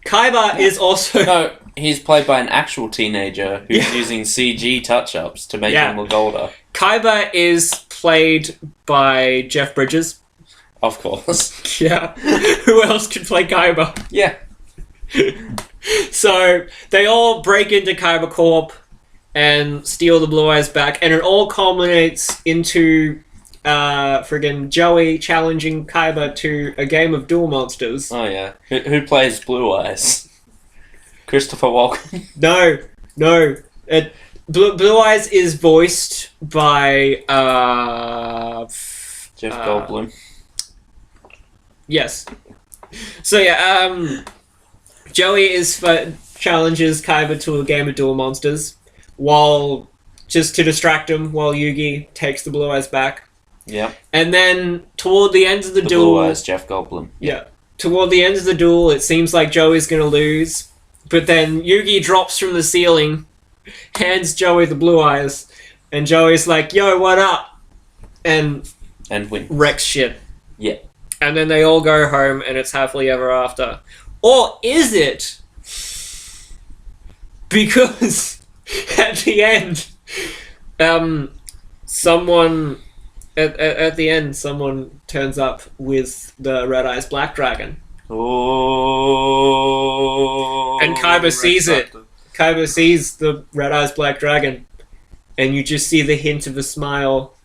Kaiba is also... No, he's played by an actual teenager who's using CG touch-ups to make him look older. Kaiba is played by Jeff Bridges. Of course. Yeah. Who else could play Kaiba? Yeah. So, they all break into Kaiba Corp and steal the Blue Eyes back, and it all culminates into friggin' Joey challenging Kaiba to a game of Duel Monsters. Oh yeah. Who plays Blue Eyes? Christopher Walken? No. Blue Eyes is voiced by Jeff Goldblum. Yes. So Joey challenges Kaiba to a game of Duel Monsters, just to distract him while Yugi takes the Blue Eyes back. Yeah. And then toward the end of the duel... Blue Eyes, Jeff Goldblum. Yeah. Toward the end of the duel, it seems like Joey's going to lose. But then Yugi drops from the ceiling, hands Joey the Blue Eyes, and Joey's like, yo, what up? And wins. Wrecks shit. Yeah. And then they all go home, and it's happily ever after. Or is it? Because at the end, someone turns up with the Red Eyes Black Dragon. Oh. And Kaiba sees it. Kaiba sees the Red Eyes Black Dragon, and you just see the hint of a smile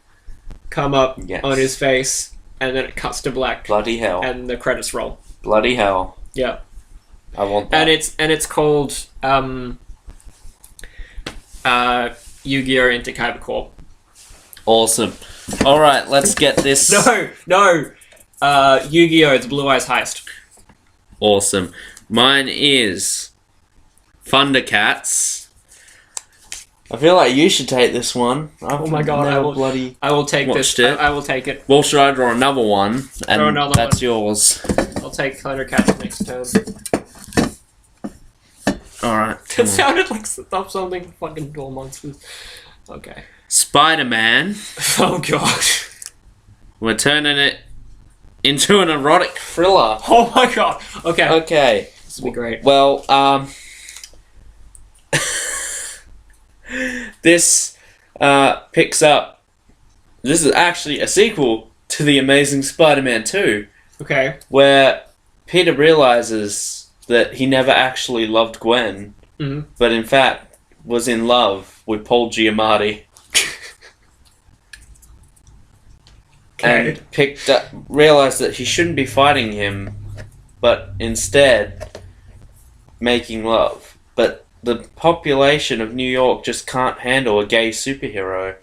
come up on his face, and then it cuts to black. Bloody hell. And the credits roll. Bloody hell. Yeah. I want that. And it's called Yu-Gi-Oh! Into Kyber Corp. Awesome. Alright, let's get this... No! Yu-Gi-Oh! The Blue Eyes Heist. Awesome. Mine is... Thundercats. I feel like you should take this one. Oh my god, I will take this. I will take it. Well, should I draw another one? And that's yours. I'll take Thundercats next turn. Alright. That sounded like something fucking Door Monsters. Okay. Spider-Man. Oh god. We're turning it into an erotic thriller. Oh my god. Okay. Okay. This will be great. Well, this picks up... This is actually a sequel to The Amazing Spider-Man 2. Okay. Where Peter realizes that he never actually loved Gwen, but in fact was in love with Paul Giamatti. Okay. And realized that he shouldn't be fighting him, but instead making love. But the population of New York just can't handle a gay superhero.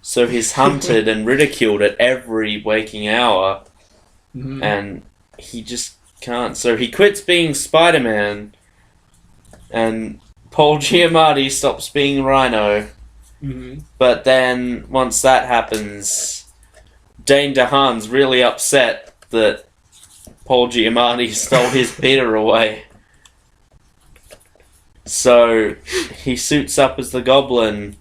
So he's hunted and ridiculed at every waking hour, and he just can't. So he quits being Spider-Man, and Paul Giamatti stops being Rhino. But then, once that happens, Dane DeHaan's really upset that Paul Giamatti stole his Peter away. So he suits up as the Goblin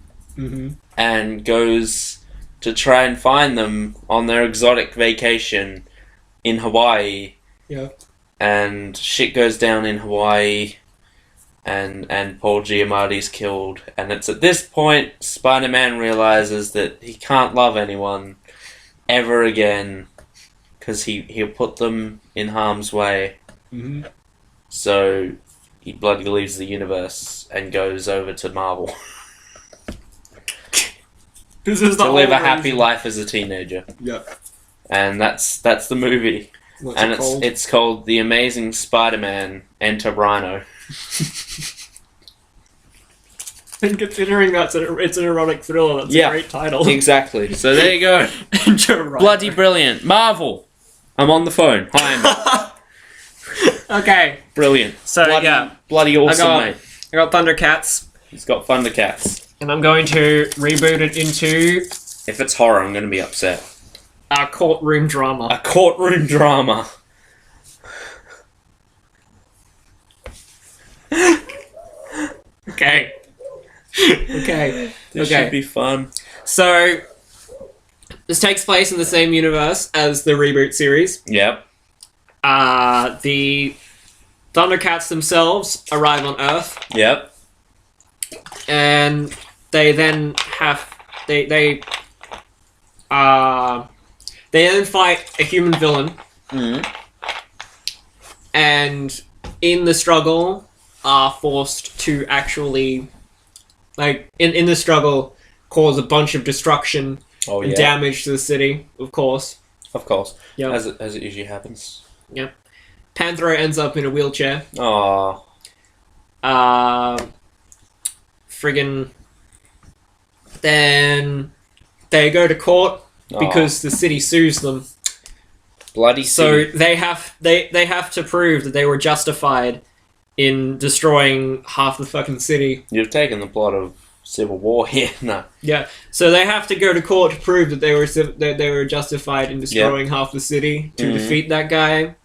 and goes to try and find them on their exotic vacation in Hawaii. Yeah. And shit goes down in Hawaii, and Paul Giamatti's killed. And it's at this point Spider-Man realizes that he can't love anyone ever again, because he'll put them in harm's way. So he bloody leaves the universe and goes over to Marvel. This is to live a happy life as a teenager. Yep. And that's the movie. What's it called? It's called The Amazing Spider-Man Enter Rhino. And considering it's an erotic thriller, that's a great title. Exactly. So there you go. Enter Rhino. Bloody brilliant. Marvel. I'm on the phone. Hi. Okay. Brilliant. So bloody awesome, mate. I got Thundercats. He's got Thundercats. And I'm going to reboot it into... If it's horror, I'm going to be upset. A courtroom drama. A courtroom drama. Okay. This should be fun. So, this takes place in the same universe as the reboot series. Yep. The Thundercats themselves arrive on Earth. Yep. And they then have... They then fight a human villain. And in the struggle are forced to actually... in the struggle, cause a bunch of destruction and damage to the city, of course. Of course. Yep. As it usually happens. Yep. Panthro ends up in a wheelchair. Aww. Friggin... Then they go to court because the city sues them. Bloody so city. they have to prove that they were justified in destroying half the fucking city. You've taken the plot of Civil War here. No. Yeah. So they have to go to court to prove that they were justified in destroying half the city to defeat that guy.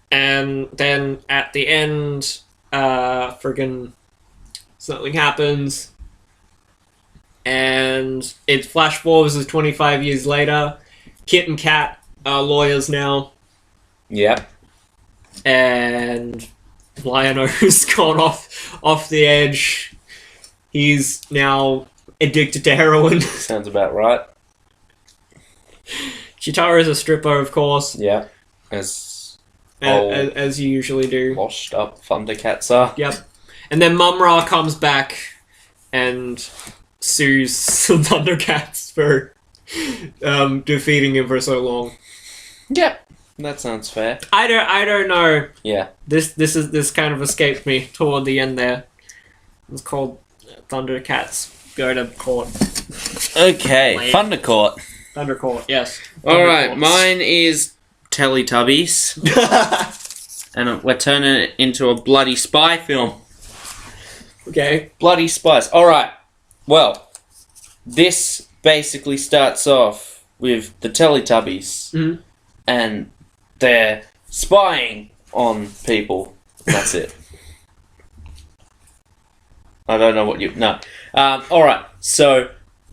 And then at the end, friggin' something happens. And it flash forwards to 25 years later. Kit and Kat are lawyers now. Yep. And Lion-O's gone off the edge. He's now addicted to heroin. Sounds about right. Chitara's a stripper, of course. Yeah. As you usually do. Washed up Thundercats are. Yep. And then Mum-Ra comes back and sues some Thundercats for defeating him for so long. Yep. That sounds fair. I don't know. Yeah. This kind of escaped me toward the end there. It's called Thundercats go to court. Okay, Thundercourt. Thundercourt, yes. Alright, mine is Teletubbies. And we're turning it into a bloody spy film. Okay. Bloody spies. Alright, well, this basically starts off with the Teletubbies. And they're spying on people. That's it. I don't know what you... No. Alright, so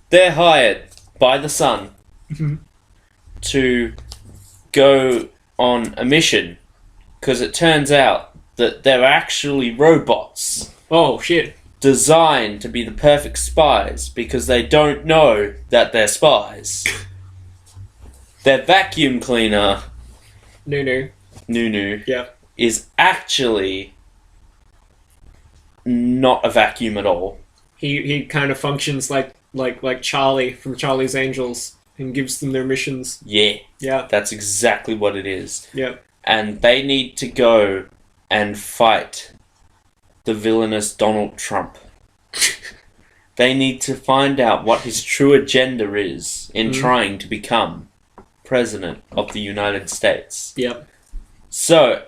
they're hired by the sun to go on a mission, because it turns out that they're actually robots. Oh, shit. Designed to be the perfect spies, because they don't know that they're spies. Their vacuum cleaner... Nunu. Yeah. Is actually not a vacuum at all. He kind of functions like Charlie from Charlie's Angels and gives them their missions. Yeah. Yeah. That's exactly what it is. Yep. And they need to go and fight the villainous Donald Trump. They need to find out what his true agenda is in trying to become President of the United States. Yep. So,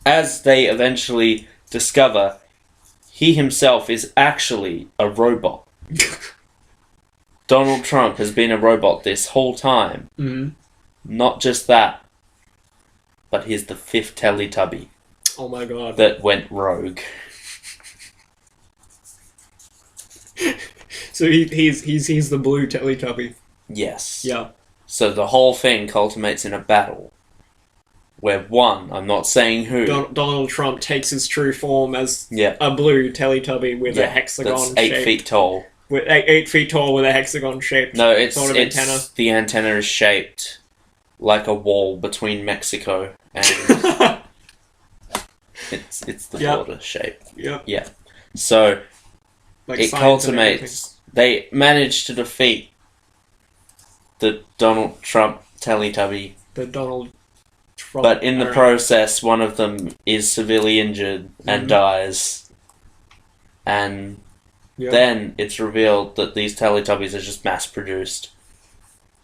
as they eventually discover, he himself is actually a robot. Donald Trump has been a robot this whole time. Not just that, but he's the 5th Teletubby. Oh my god. That went rogue. So he's the blue Teletubby. Yes. Yeah. So the whole thing culminates in a battle. Where I'm not saying who... Donald Trump takes his true form as a blue Teletubby with a hexagon that's 8 feet tall. With 8 feet tall with a hexagon shaped sort of antenna. The antenna is shaped like a wall between Mexico and... it's the border shape. Yep. Yeah. So, like it culminates... They manage to defeat the Donald Trump Teletubby. The Donald Trump... But in the process, one of them is severely injured and dies. And then it's revealed that these Teletubbies are just mass-produced.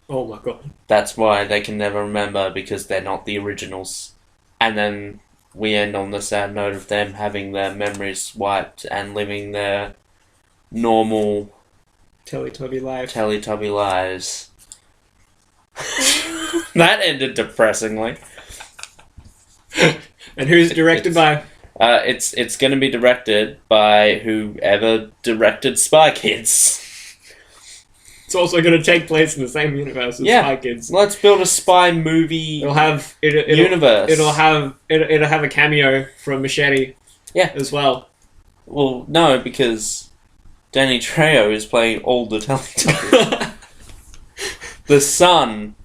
Oh my god. That's why they can never remember, because they're not the originals. And then we end on the sad note of them having their memories wiped and living their normal... Teletubby lives. That ended depressingly. And who's directed by? It's going to be directed by whoever directed Spy Kids. It's also going to take place in the same universe as Spy Kids. Let's build a spy movie. Universe. It'll have a cameo from Machete. Yeah, as well. Well, no, because Danny Trejo is playing all the Teletubbies. The son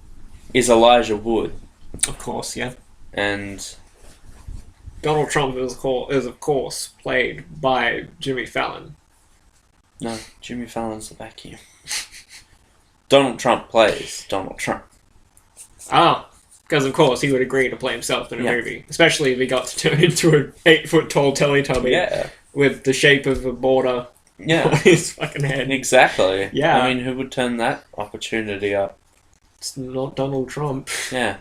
is Elijah Wood. Of course, yeah. And Donald Trump is of course played by Jimmy Fallon. No, Jimmy Fallon's the vacuum. Donald Trump plays Donald Trump. Ah, because of course he would agree to play himself in a movie, especially if he got to turn into an 8-foot tall Teletubby with the shape of a border on his fucking head. Exactly. Yeah. I mean, who would turn that opportunity up? It's not Donald Trump. Yeah.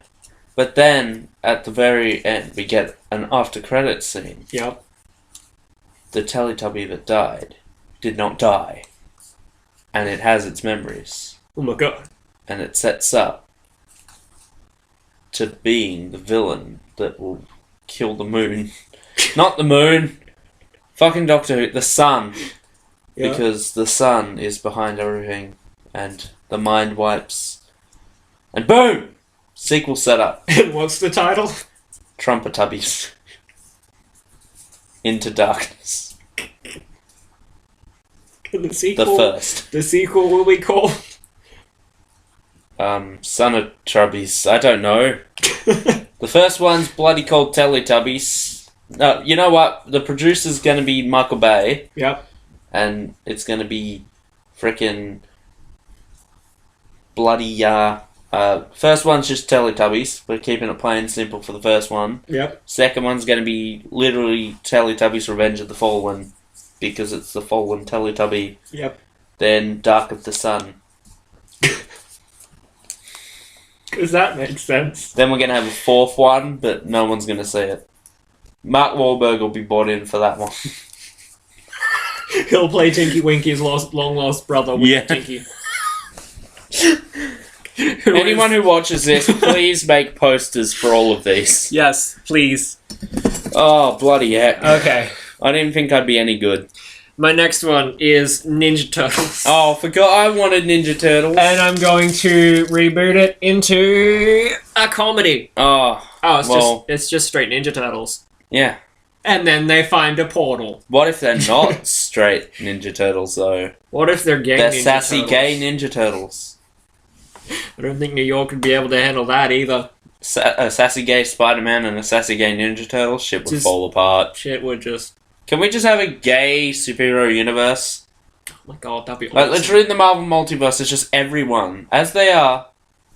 But then, at the very end, we get an after-credits scene. Yep. The Teletubby that died did not die. And it has its memories. Oh my god. And it sets up to being the villain that will kill the moon. Not the moon! Fucking Doctor Who, the sun. Yeah. Because the sun is behind everything. And the mind wipes. And boom! Sequel setup. And what's the title? Trumpetubbies. Into Darkness. The sequel? The first. The sequel will be called? Son of Trubbies. I don't know. The first one's bloody called Teletubbies. No, you know what? The producer's gonna be Michael Bay. Yep. And it's gonna be frickin' bloody, first one's just Teletubbies. We're keeping it plain and simple for the first one. Yep. Second one's going to be literally Teletubbies Revenge of the Fallen. because it's the fallen Teletubby. Yep. Then Dark of the Sun. Does that make sense? Then we're going to have a fourth one, but no one's going to see it. Mark Wahlberg will be bought in for that one. He'll play Tinky Winky's long-lost brother with Tinky. Anyone who watches this, please make posters for all of these. Yes, please. Oh, bloody heck. Okay. I didn't think I'd be any good. My next one is Ninja Turtles. Oh, I forgot I wanted Ninja Turtles. And I'm going to reboot it into a comedy. It's just straight Ninja Turtles. Yeah. And then they find a portal. What if they're not straight Ninja Turtles, though? What if they're gay They're Ninja sassy Turtles? gay Ninja Turtles. I don't think New York would be able to handle that either. A sassy gay Spider-Man and a sassy gay Ninja Turtle? Shit would fall apart. Shit would just... Can we just have a gay superhero universe? Oh my god, that'd be awesome. Like, literally in the Marvel Multiverse, it's just everyone, as they are,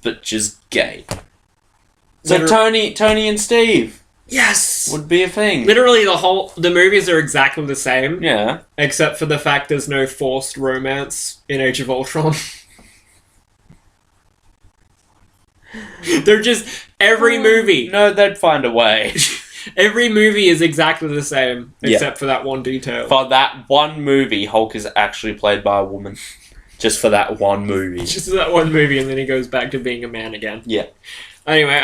but just gay. So Tony and Steve... Yes! Would be a thing. Literally the movies are exactly the same. Yeah. Except for the fact there's no forced romance in Age of Ultron. They're just... Every movie... No, they'd find a way. Every movie is exactly the same, except for that one detail. For that one movie, Hulk is actually played by a woman. Just for that one movie. Just for that one movie, and then he goes back to being a man again. Yeah. Anyway,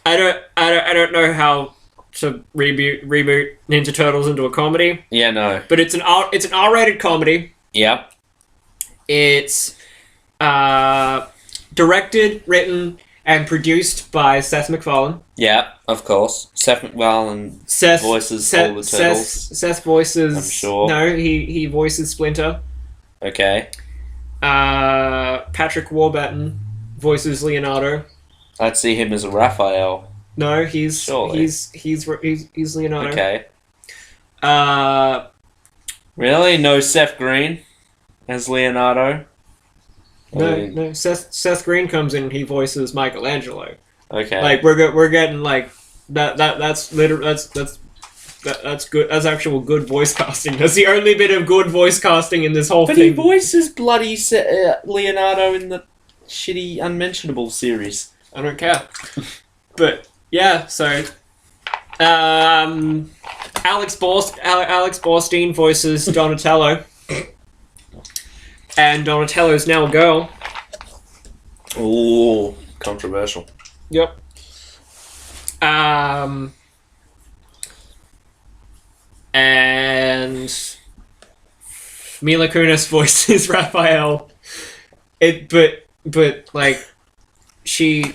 I don't know how to reboot Ninja Turtles into a comedy. Yeah, no. But it's an R-rated comedy. Yep. It's directed, written, and produced by Seth MacFarlane. Yeah, of course. Seth MacFarlane voices all the Turtles. Seth voices... I'm sure. No, he voices Splinter. Okay. Patrick Warburton voices Leonardo. I'd see him as a Raphael. No, he's Leonardo. Okay. Really? No Seth Green as Leonardo? No. Seth Green comes in and he voices Michelangelo. Okay. Like we're getting like that. That's literally that's good. That's actual good voice casting. That's the only bit of good voice casting in this whole thing. But he voices bloody Leonardo in the shitty Unmentionable series. I don't care. But yeah, so Alex Borstein voices Donatello. And Donatello's now a girl. Ooh, controversial. Yep. And Mila Kunis voices Raphael. But like she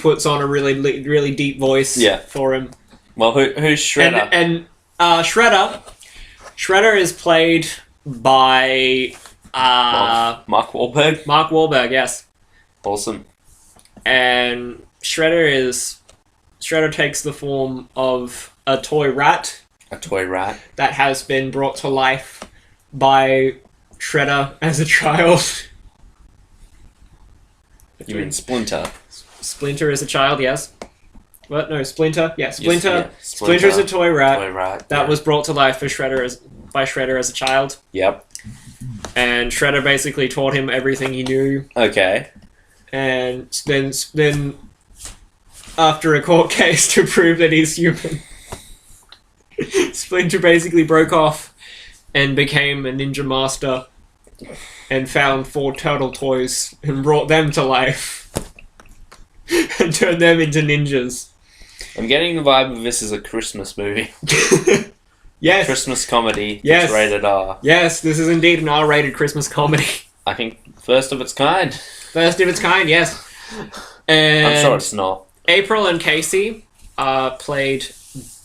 puts on a really deep voice for him. Well, who's Shredder? And Shredder is played by Mark Wahlberg. Mark Wahlberg, yes. Awesome. And Shredder takes the form of a toy rat. A toy rat that has been brought to life by Shredder as a child. You mean Splinter? Splinter as a child, yes. What? No, Splinter. Yeah, Splinter. Yes, yeah. Splinter is a toy rat. Toy rat that was brought to life by Shredder as a child. Yep. And Shredder basically taught him everything he knew. Okay. And then after a court case to prove that he's human, Splinter basically broke off and became a ninja master and found 4 turtle toys and brought them to life and turned them into ninjas. I'm getting the vibe of this as a Christmas movie. Yes. Christmas comedy. Yes. It's rated R. Yes, this is indeed an R-rated Christmas comedy. I think first of its kind. First of its kind, yes. And I'm sure it's not. April and Casey are played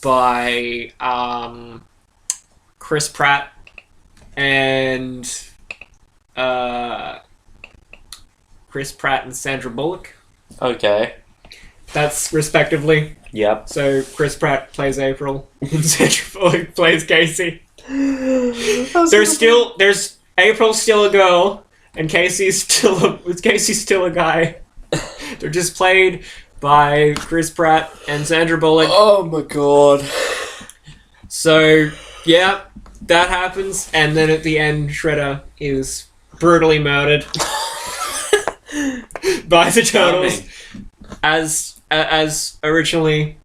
by Chris Pratt and Sandra Bullock. Okay. That's respectively. Yep. So Chris Pratt plays April and Sandra Bullock plays Casey. There's April's still a girl and Casey's still a guy. They're just played by Chris Pratt and Sandra Bullock. Oh my god. So, yeah, that happens, and then at the end, Shredder is brutally murdered by the Turtles, as originally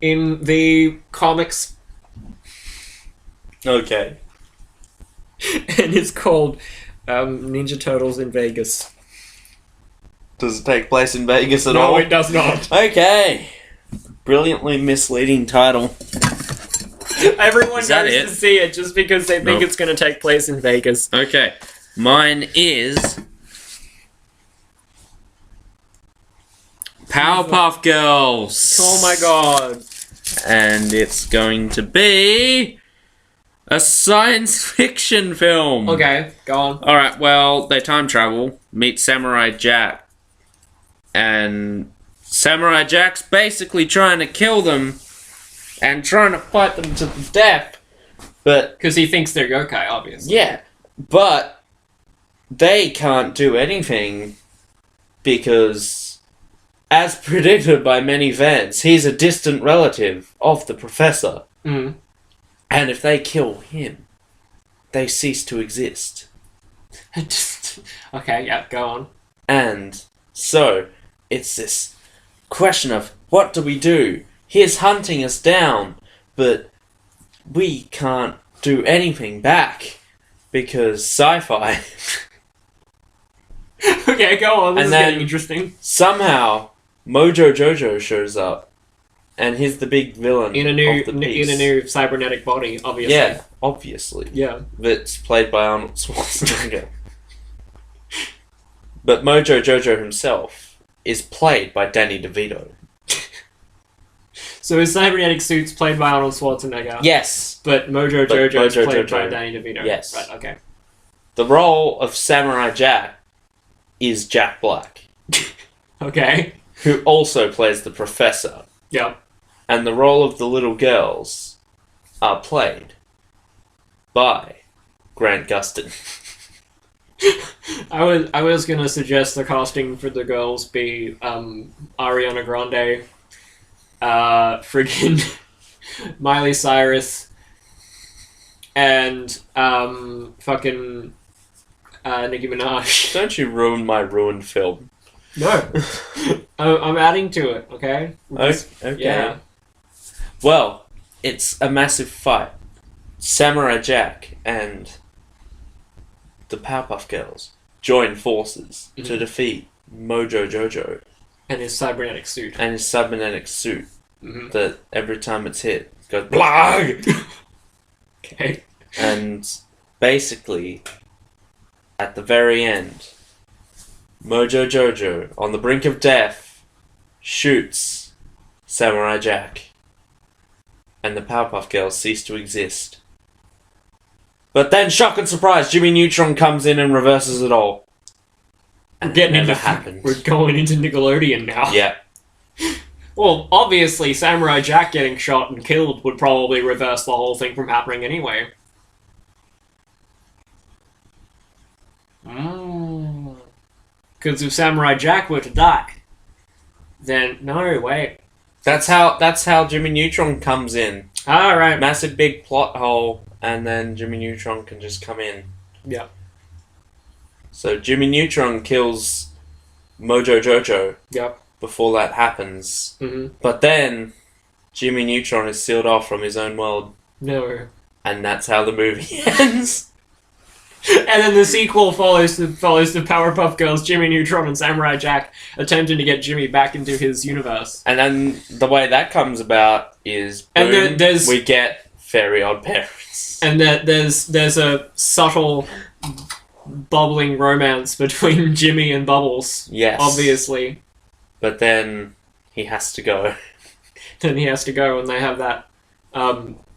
in the comics. Okay. And it's called Ninja Turtles in Vegas. Does it take place in Vegas at all? No, it does not. Okay. Brilliantly misleading title. Everyone goes to see it just because they think it's going to take place in Vegas. Okay. Mine is Powerpuff Girls. Oh my god. And it's going to be a science fiction film. Okay, go on. Alright, well, they time travel, meet Samurai Jack. And Samurai Jack's basically trying to kill them and trying to fight them to the death. But because he thinks they're yokai, obviously. Yeah, but they can't do anything because, as predicted by many fans, he's a distant relative of the professor. Mm. And if they kill him, they cease to exist. Okay, yeah, go on. And so, it's this question of, what do we do? He's hunting us down, but we can't do anything back because sci-fi. Okay, go on. This is getting interesting. Somehow, Mojo Jojo shows up, and he's the big villain in a new of the piece. In a new cybernetic body, obviously. Yeah, obviously. Yeah, that's played by Arnold Schwarzenegger. But Mojo Jojo himself is played by Danny DeVito. So his cybernetic suit's played by Arnold Schwarzenegger. Yes. But Mojo Jojo's played by Danny DeVito. Yes. Right, okay. The role of Samurai Jack is Jack Black. Okay. Who also plays the professor. Yep. And the role of the little girls are played by Grant Gustin. I was gonna suggest the casting for the girls be Ariana Grande, friggin' Miley Cyrus, and fucking Nicki Minaj. Don't you ruin my ruined film. No. I'm adding to it, okay? Okay. Yeah. Well, it's a massive fight. Samurai Jack and the Powerpuff Girls join forces to defeat Mojo Jojo. And his cybernetic suit. That every time it's hit, it goes BLAG! Okay. And basically, at the very end, Mojo Jojo, on the brink of death, shoots Samurai Jack. And the Powerpuff Girls cease to exist. But then, shock and surprise, Jimmy Neutron comes in and reverses it all. And we're going into Nickelodeon now. Yeah. Well, obviously, Samurai Jack getting shot and killed would probably reverse the whole thing from happening anyway. Because if Samurai Jack were to die, then no, wait. That's how Jimmy Neutron comes in. Alright. Massive big plot hole, and then Jimmy Neutron can just come in. Yeah. So Jimmy Neutron kills Mojo Jojo. Yep. Before that happens. Mm-hmm. But then Jimmy Neutron is sealed off from his own world. No. And that's how the movie ends. And then the sequel follows the Powerpuff Girls, Jimmy Neutron, and Samurai Jack attempting to get Jimmy back into his universe. And then the way that comes about is boom, and we get Fairy Odd Parents. And there's a subtle bubbling romance between Jimmy and Bubbles. Yes. Obviously. But then he has to go. Then he has to go, and they have that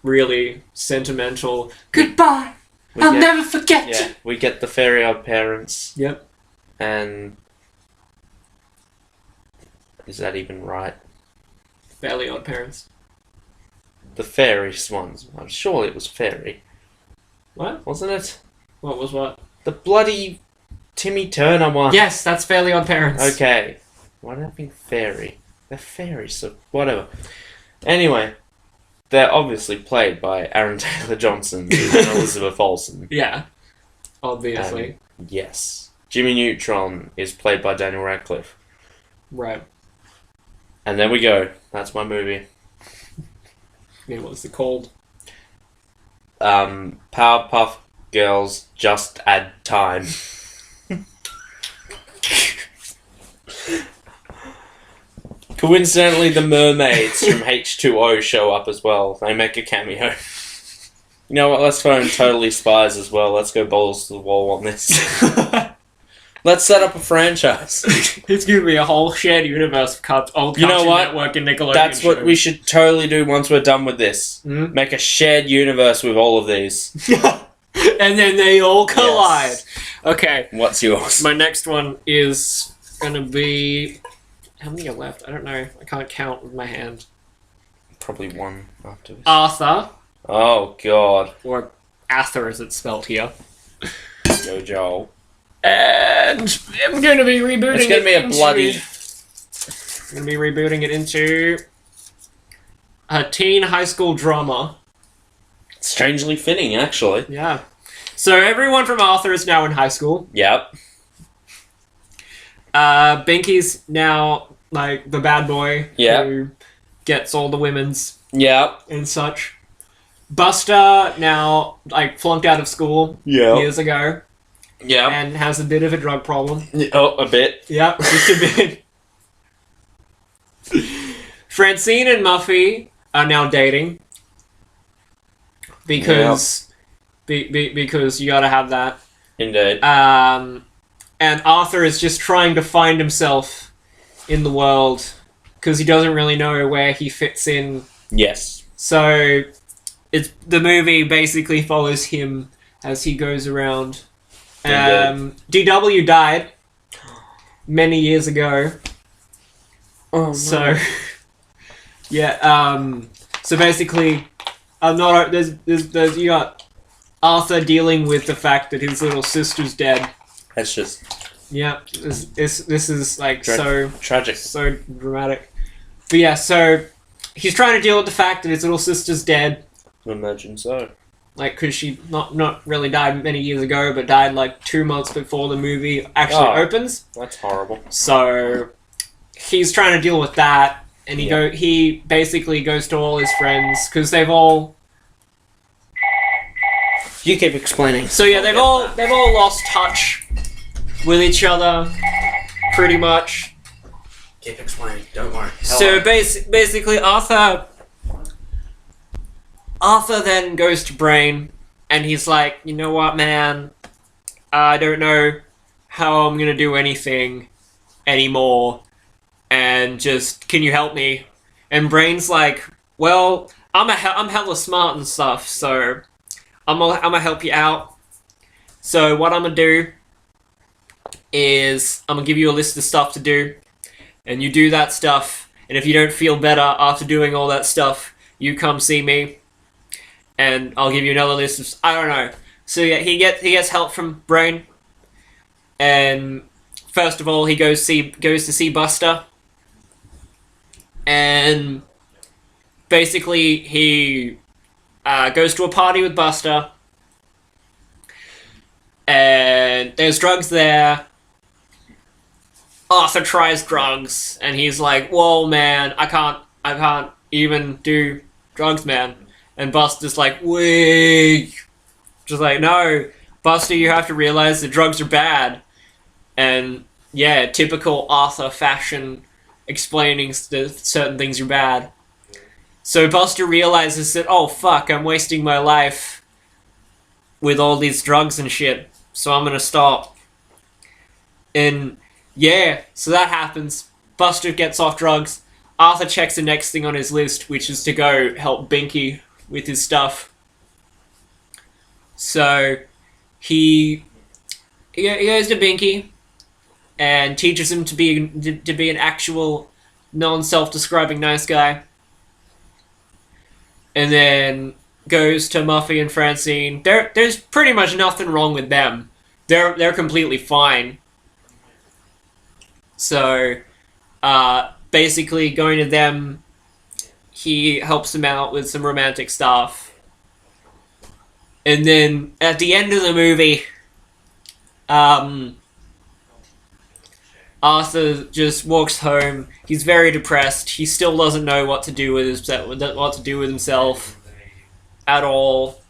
really sentimental goodbye. I'll never forget you. We get the Fairy Odd Parents. Yep. And is that even right? Fairly Odd Parents. The fairy ones. I'm sure it was fairy. What? Wasn't it? What was what? The bloody Timmy Turner one. Yes, that's Fairly Odd Parents. Okay. Why did I think fairy? They're fairies, so whatever. Anyway, they're obviously played by Aaron Taylor-Johnson and Elizabeth Olsen. Yeah, obviously. Yes. Jimmy Neutron is played by Daniel Radcliffe. Right. And there we go. That's my movie. Yeah, what's it called? Powerpuff Girls Just Add Time. Coincidentally, the mermaids from H2O show up as well. They make a cameo. You know what? Let's phone Totally Spies as well. Let's go balls to the wall on this. Let's set up a franchise. It's going to be a whole shared universe of old Cartoon Network and Nickelodeon That's shows. what we should totally do once we're done with this. Mm? Make a shared universe with all of these. And then they all collide. Yes. Okay. What's yours? My next one is going to be... How many are left? I don't know. I can't count with my hand. Probably one after this. Arthur. Oh, God. Or Arthur as it's spelled here. Go, Joel. And I'm going to be rebooting It's going to be a bloody... I'm going to be rebooting it into a teen high school drama. Strangely fitting, actually. Yeah. So everyone from Arthur is now in high school. Yep. Binky's now, like, the bad boy who gets all the women's and such. Buster now, like, flunked out of school years ago. Yeah. And has a bit of a drug problem. Oh, a bit. Yeah, just a bit. Francine and Muffy are now dating. Because because you gotta have that. Indeed. And Arthur is just trying to find himself in the world because he doesn't really know where he fits in. Yes. So the movie basically follows him as he goes around. DW died many years ago. Oh no. So yeah, so basically there's you got Arthur dealing with the fact that his little sister's dead. That's just... Yeah, this is like so tragic. So dramatic. But yeah, so he's trying to deal with the fact that his little sister's dead. I imagine so. Like, because she not really died many years ago, but died like 2 months before the movie actually opens. That's horrible. So he's trying to deal with that, and he basically goes to all his friends because they've all. You keep explaining. So yeah, they've all lost touch with each other, pretty much. Keep explaining. Don't worry. So basically, Arthur then goes to Brain, and he's like, you know what, man? I don't know how I'm gonna do anything anymore, and just, can you help me? And Brain's like, well, I'm hella smart and stuff, so I'm gonna help you out. So what I'm gonna do is I'm gonna give you a list of stuff to do, and you do that stuff, and if you don't feel better after doing all that stuff, you come see me. And I'll give you another list of... I don't know. So yeah, he gets help from Brain. And first of all, he goes to see Buster. And basically, he goes to a party with Buster. And there's drugs there. Arthur tries drugs. And he's like, whoa, man, I can't even do drugs, man. And Buster's like, wait. Just like, no, Buster, you have to realize the drugs are bad. And yeah, typical Arthur fashion, explaining that certain things are bad. So Buster realizes that, oh fuck, I'm wasting my life with all these drugs and shit. So I'm gonna stop. And yeah, so that happens. Buster gets off drugs. Arthur checks the next thing on his list, which is to go help Binky with his stuff. So he goes to Binky and teaches him to be an actual non-self-describing nice guy. And then goes to Muffy and Francine. There's pretty much nothing wrong with them. They're completely fine. So basically going to them, he helps him out with some romantic stuff. And then at the end of the movie, Arthur just walks home. He's very depressed. He still doesn't know what to do with himself at all.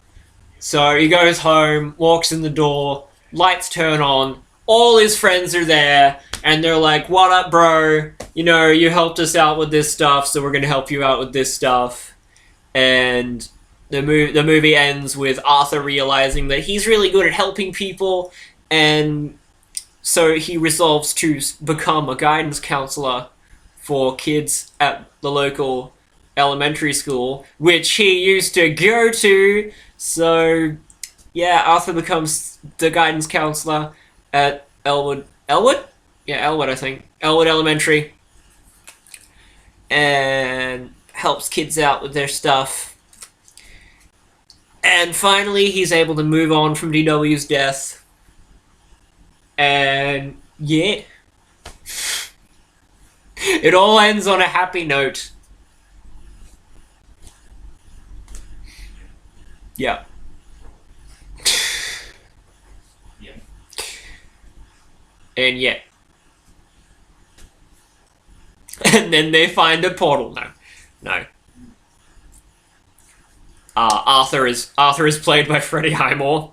So he goes home, walks in the door, lights turn on, all his friends are there, and they're like, "What up, bro? You know, you helped us out with this stuff, so we're gonna help you out with this stuff." And the movie ends with Arthur realizing that he's really good at helping people, and so he resolves to become a guidance counselor for kids at the local elementary school, which he used to go to. So, yeah, Arthur becomes the guidance counselor at Elwood? Yeah, Elwood, I think. Elwood Elementary. And helps kids out with their stuff. And finally, he's able to move on from DW's death. And, yeah. It all ends on a happy note. Yeah. Yeah. And yeah. And then they find a portal. No. Arthur is played by Freddie Highmore.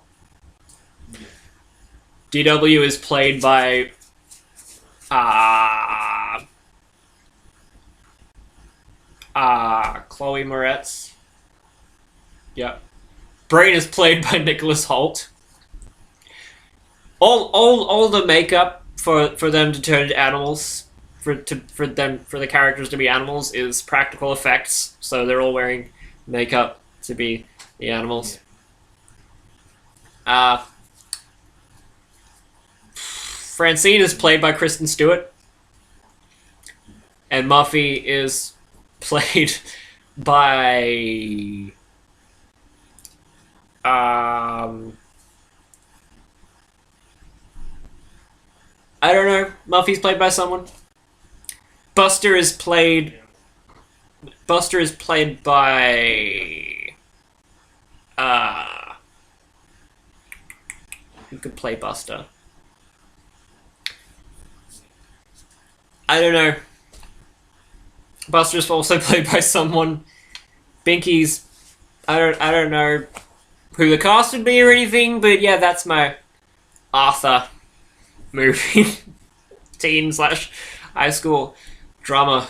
DW is played by Chloe Moretz. Yep. Brain is played by Nicholas Hoult. All the makeup for them to turn into animals, for the characters to be animals, is practical effects. So they're all wearing makeup to be the animals. Francine is played by Kristen Stewart, and Muffy is played by I don't know. Muffy's played by someone. Buster is played by who could play Buster? I don't know. Buster's also played by someone. Binky's I don't know who the cast would be or anything, but yeah, that's my Arthur movie. Teen/high school drama.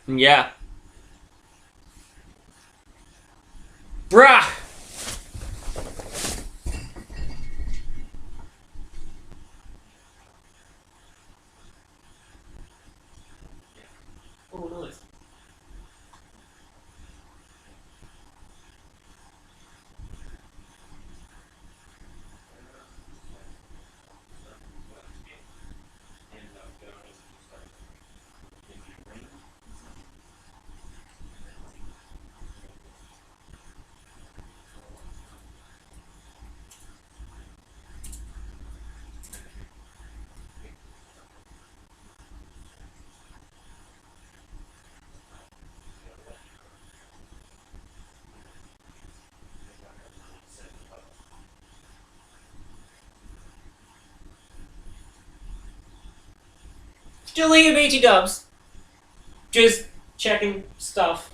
Yeah. Bruh! Oh, nice. Still here, BT Dubs. Just checking stuff.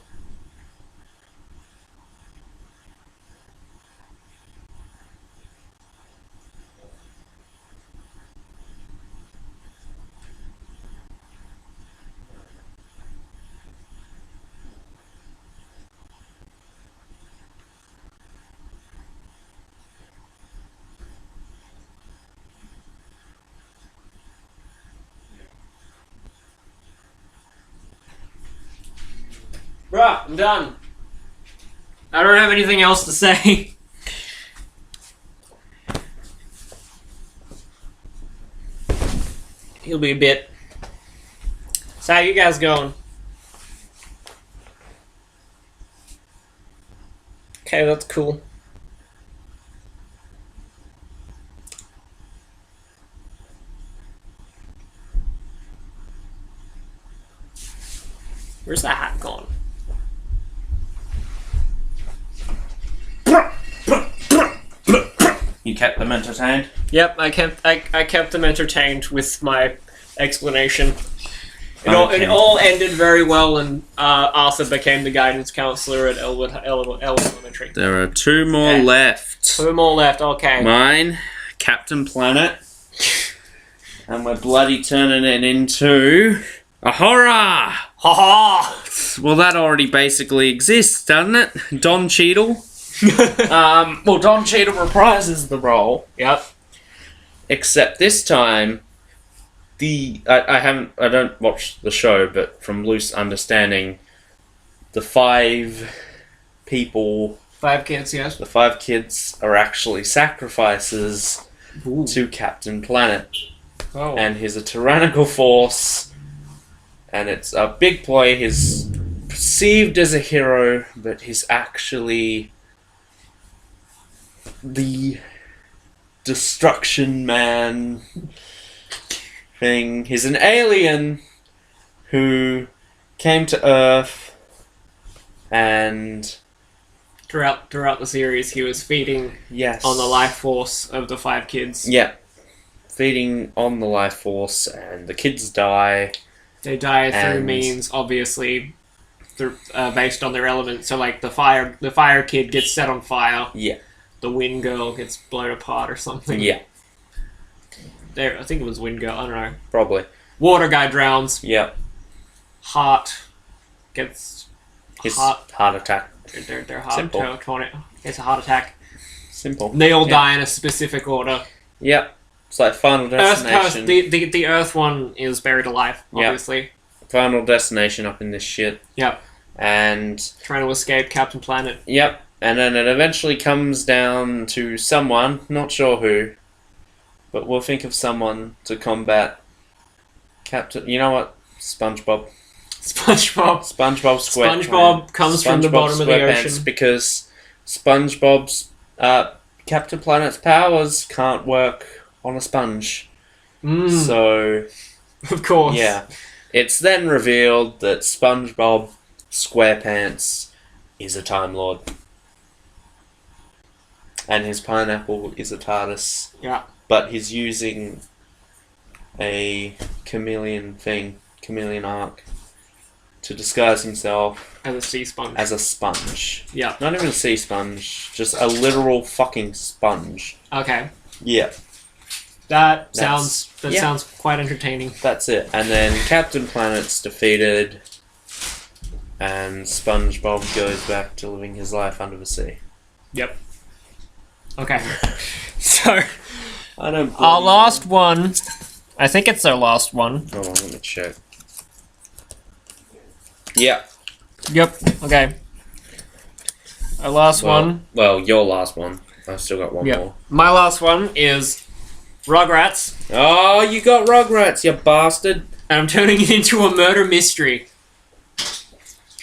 Bruh, I'm done. I don't have anything else to say. He'll be a bit. So how you guys going? Okay, that's cool. Where's that hat gone? You kept them entertained? Yep, I kept them entertained with my explanation. It all ended very well, and Arthur became the guidance counselor at Elwood Elementary. There are 2 more left. 2 more left, okay. Mine, Captain Planet. And we're bloody turning it into a horror! Ha ha! Well, that already basically exists, doesn't it? Don Cheadle. Well, Don Cheadle reprises the role. Yep. Except this time, I don't watch the show, but from loose understanding, the 5 people... 5 kids, yes. The 5 kids are actually sacrifices to Captain Planet. Oh. And he's a tyrannical force, and it's a big ploy. He's perceived as a hero, but he's actually the destruction man thing. He's an alien who came to Earth, and throughout the series, he was feeding on the life force of the 5 kids. Yeah. Feeding on the life force, and the kids die. They die through means, obviously, based on their element. So, like, the fire kid gets set on fire. Yeah. The wind girl gets blown apart or something. Yeah. I think it was wind girl. I don't know. Probably. Water guy drowns. Yeah. Heart gets heart attack. Their heart Simple. gets a heart attack. Simple. They all die in a specific order. Yep. It's like Final Destination. The Earth one is buried alive, obviously. Yep. Final Destination up in this shit. Yep. And... trying to escape Captain Planet. Yep. And then it eventually comes down to someone, not sure who, but we'll think of someone to combat Captain... You know what? SpongeBob SquarePants. SpongeBob comes from the bottom of the ocean. Because SpongeBob's... Captain Planet's powers can't work on a sponge. So... Of course. Yeah. It's then revealed that SpongeBob SquarePants is a Time Lord. And his pineapple is a TARDIS. Yeah. But he's using a chameleon arc, to disguise himself as a sea sponge. As a sponge. Yeah. Not even a sea sponge, just a literal fucking sponge. Okay. Yeah. That sounds quite entertaining. That's it. And then Captain Planet's defeated, and SpongeBob goes back to living his life under the sea. Yep. Okay. So, our last one, I think it's our last one. Hold on, let me check. Yeah. Yep, okay. Our last one. Well, your last one. I've still got one more. My last one is Rugrats. Oh, you got Rugrats, you bastard. And I'm turning it into a murder mystery.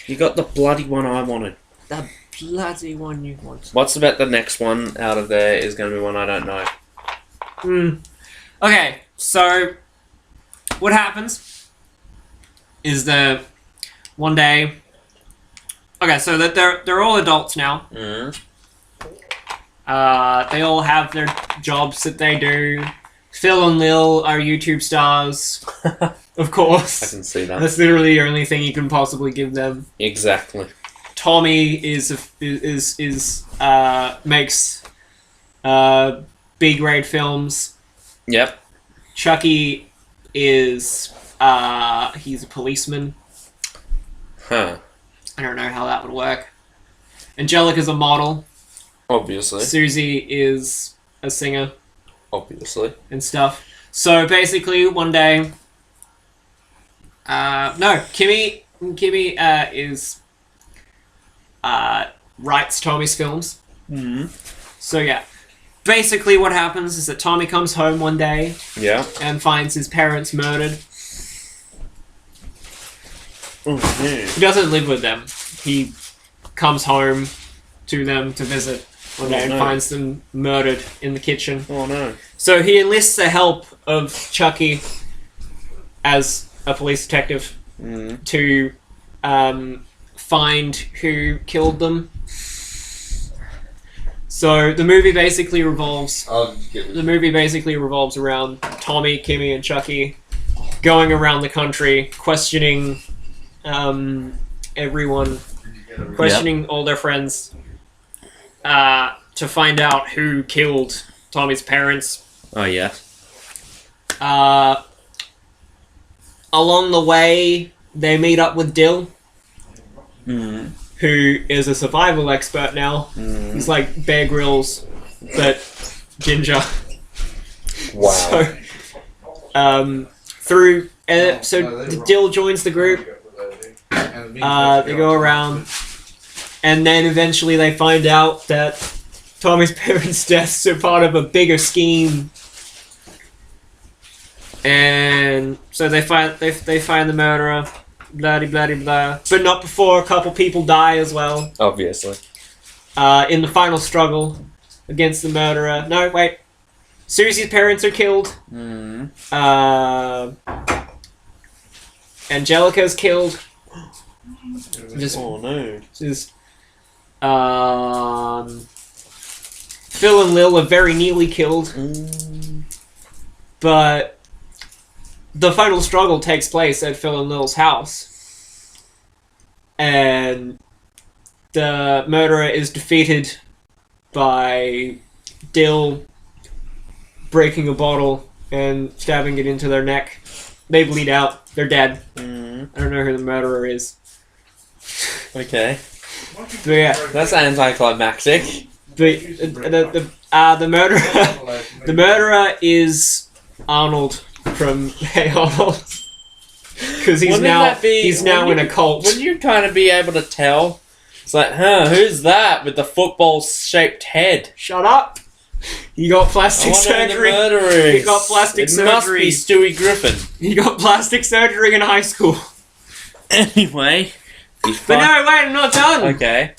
You got the bloody one I wanted. The bloody one you want. What's about the next one out of there is going to be one I don't know. Okay, so what happens is that one day... Okay, so that they're all adults now. They all have their jobs that they do. Phil and Lil are YouTube stars, of course. I can see that. That's literally the only thing you can possibly give them. Exactly. Tommy makes B-grade films. Yep. Chucky is he's a policeman. Huh. I don't know how that would work. Angelica's a model. Obviously. Susie is a singer. Obviously. And stuff. So basically, one day... Kimmy is... writes Tommy's films. So yeah. Basically what happens is that Tommy comes home one day... Yeah. And finds his parents murdered. He doesn't live with them. He comes home to them to visit one day and finds them murdered in the kitchen. Oh no. So he enlists the help of Chucky as a police detective to find who killed them. So the movie basically revolves around Tommy, Kimmy, and Chucky going around the country questioning everyone, questioning all their friends to find out who killed Tommy's parents. Oh yeah. Along the way, they meet up with Dill, who is a survival expert now. He's like Bear Grylls, but ginger. Wow. So Dill joins the group. They go around, and then eventually they find out that Tommy's parents' deaths are part of a bigger scheme. And so they find the murderer, blah blah blah, but not before a couple people die as well. Obviously. In the final struggle against the murderer. No, wait. Susie's parents are killed. Angelica's killed. Oh no. Phil and Lil are very nearly killed. But the final struggle takes place at Phil and Lil's house. And the murderer is defeated by Dill breaking a bottle and stabbing it into their neck. They bleed out. They're dead. I don't know who the murderer is. Okay. But yeah. That's anticlimactic. But the murderer is Arnold from Hey Arnold. Because he's now in a cult. Wouldn't you kind of be able to tell? It's like, who's that with the football-shaped head? Shut up! He got plastic surgery. He got plastic surgery. It must be Stewie Griffin. He got plastic surgery in high school. Anyway. But no, wait, I'm not done. Okay.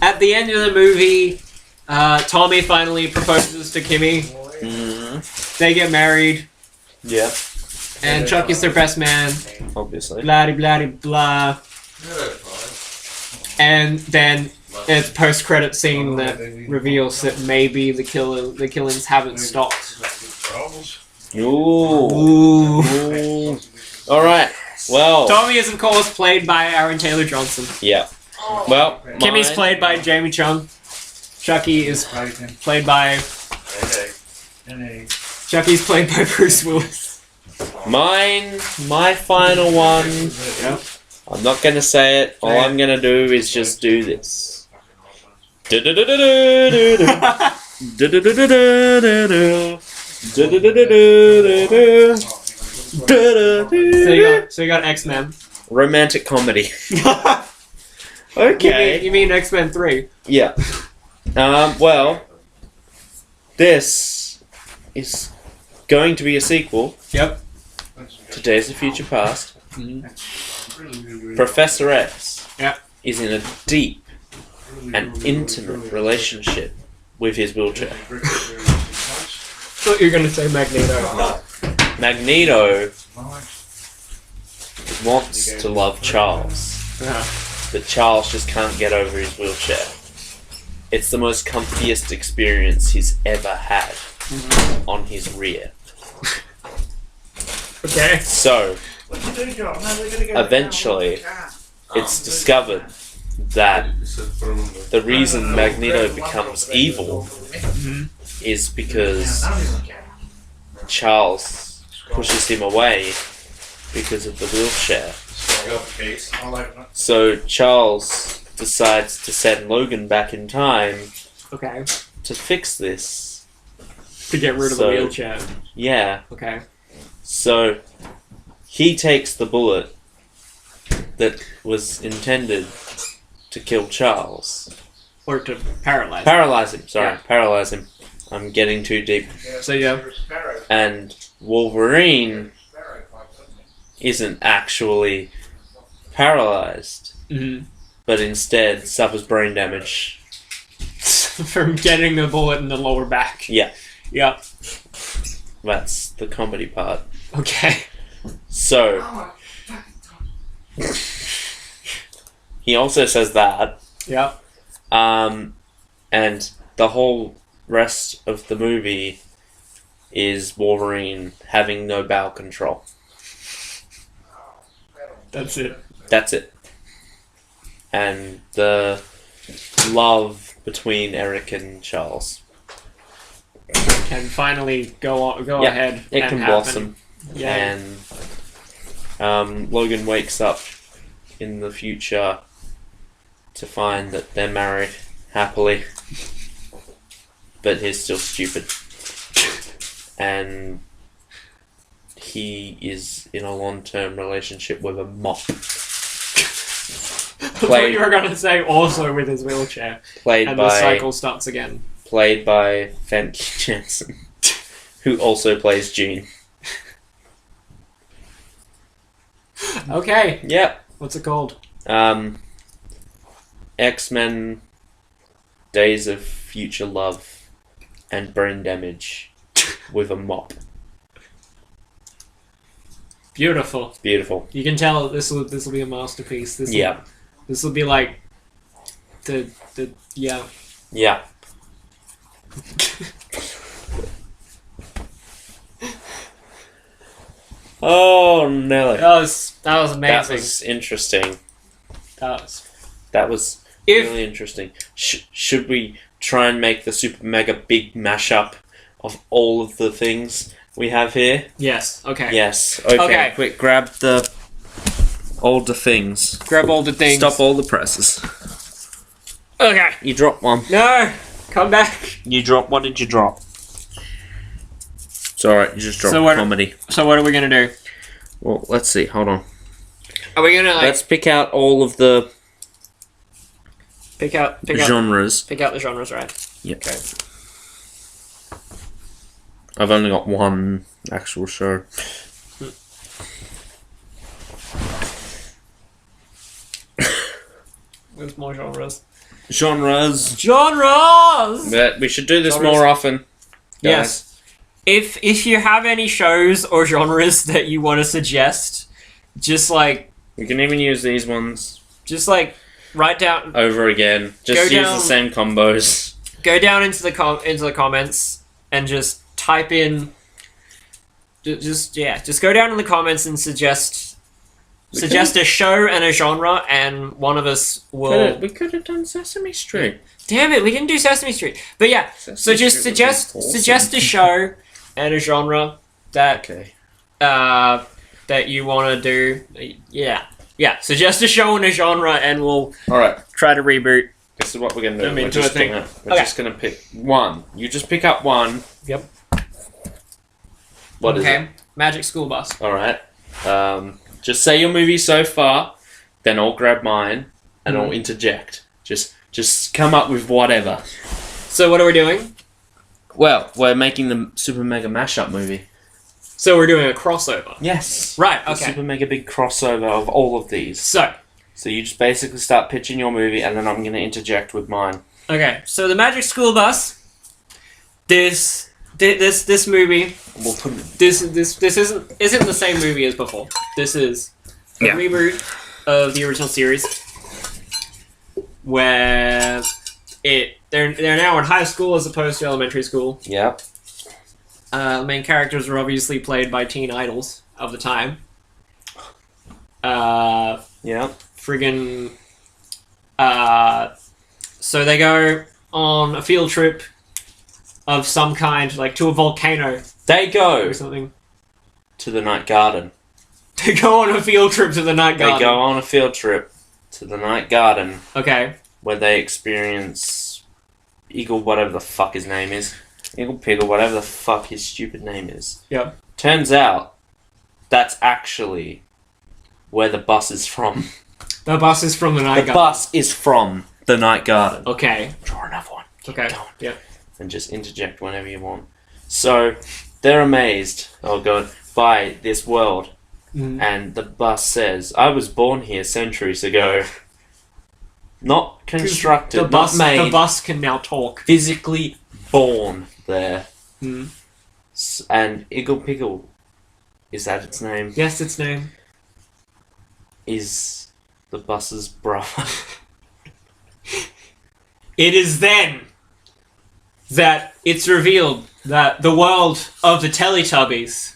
At the end of the movie, Tommy finally proposes to Kimmy. They get married. Yeah. And Chuck is their best man. Obviously. Blah blah blah. And then it's post-credit scene that reveals that maybe the killings haven't stopped. Ooh. All right. Well. Tommy is of course played by Aaron Taylor Johnson. Yeah. Well. Kimmy's played by Jamie Chung. Chucky is played by. Chucky's played by Bruce Willis. My final one. Yep. I'm not gonna say it. All I'm gonna do is just do this. So you got X-Men. Romantic comedy. Okay. You mean X-Men 3? Yeah. Well, this is going to be a sequel. Yep. To Days of Future Past. Professor X is in a deep and intimate relationship with his wheelchair. Thought you were going to say Magneto. No. Magneto wants to love Charles, but Charles just can't get over his wheelchair. It's the most comfiest experience he's ever had on his rear. Okay. So, eventually, it's discovered that the reason Magneto becomes evil is because Charles pushes him away because of the wheelchair. So Charles decides to send Logan back in time to fix this. To get rid of the wheelchair. Yeah. Okay. So he takes the bullet that was intended to kill Charles. Or to paralyze him. Paralyze him, sorry. Yeah. Paralyze him. I'm getting too deep. So yeah. And Wolverine isn't actually paralyzed, but instead suffers brain damage. From getting the bullet in the lower back. Yeah. Yeah. That's the comedy part. Okay. So, He also says that. Yeah. And the whole rest of the movie is Wolverine having no bowel control. That's it. That's it. And the love between Eric and Charles can finally go ahead. It and can happen. blossom. Yeah. And Logan wakes up in the future to find that they're married happily, but he's still stupid. And he is in a long-term relationship with a mop. I thought you were going to say also with his wheelchair. And the cycle starts again. Played by Famke Janssen, who also plays Jean. Okay. Yep. What's it called? X-Men Days of Future Love and Brain Damage with a mop. Beautiful. Beautiful. You can tell this will be a masterpiece. This will be like the yeah. Yeah. Oh, Nelly. That was amazing. That was interesting. That was really interesting. Should we try and make the super mega big mashup of all of the things we have here? Yes. Okay. Yes. Okay. Quick, grab all the things. Grab all the things. Stop all the presses. Okay. You dropped one. No. Come back. You dropped. What did you drop? It's alright. You just dropped comedy. So what are we gonna do? Well, let's see. Hold on. Are we gonna let's pick out all of the genres. Pick out the genres, right? Yep. Okay. I've only got one actual show. There's more genres. Genres! But we should do this more often. Yes. If you have any shows or genres that you want to suggest, just like... We can even use these ones. Just like, write down... Over again. Just use the same combos. Go down into the comments and just type in... Just go down in the comments and suggest a show and a genre, and one of us will... We could have done Sesame Street. Damn it, we didn't do Sesame Street. But yeah, so just suggest a show and a genre that that you want to do. Yeah. Suggest a show and a genre, and we'll try to reboot. This is what we're gonna do. We're just gonna pick one. You just pick up one. Yep. What is it? Magic School Bus. All right. Just say your movie so far, then I'll grab mine and I'll interject. Just come up with whatever. So what are we doing? Well, we're making the Super Mega Mashup movie. So we're doing a crossover? Yes. Right, okay. Super Mega big crossover of all of these. So you just basically start pitching your movie and then I'm going to interject with mine. Okay, so the Magic School Bus, this movie, this isn't the same movie as before. This is a reboot of the original series, where they're now in high school as opposed to elementary school. Yep. The main characters were obviously played by teen idols of the time. So they go on a field trip of some kind, like to a volcano. They go or something. To the Night Garden. They go on a field trip to the Night Garden. They go on a field trip to the Night Garden. Okay. Where they experience Eagle, whatever the fuck his name is. Eagle Piggle, whatever the fuck his stupid name is. Yep. Turns out, that's actually where the bus is from. The bus is from the Night Garden. The bus is from the Night Garden. Okay. Draw another one. Keep going. Yep. And just interject whenever you want. So, they're amazed, by this world. Mm. And the bus says, I was born here centuries ago. Not constructed, not made. The bus can now talk. Physically born there. Mm. And Eagle Piggle, is that its name? Yes, its name. Is the bus's brother. It is then that it's revealed that the world of the Teletubbies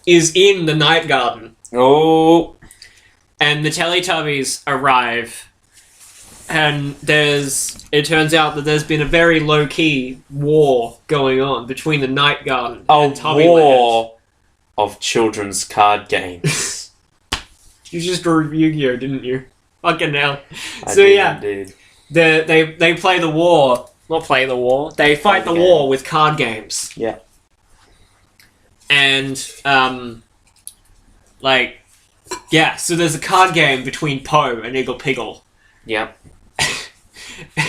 is in the Night Garden. Oh. And the Teletubbies arrive, and it turns out that there's been a very low-key war going on between the Night Garden and Tubbyland. War of children's card games. You just drew Yu-Gi-Oh, didn't you? Fucking hell. I did, indeed. They play the war. Not play the war. They fight the war with card games. Yeah. And, so there's a card game between Poe and Iggle Piggle. Yeah.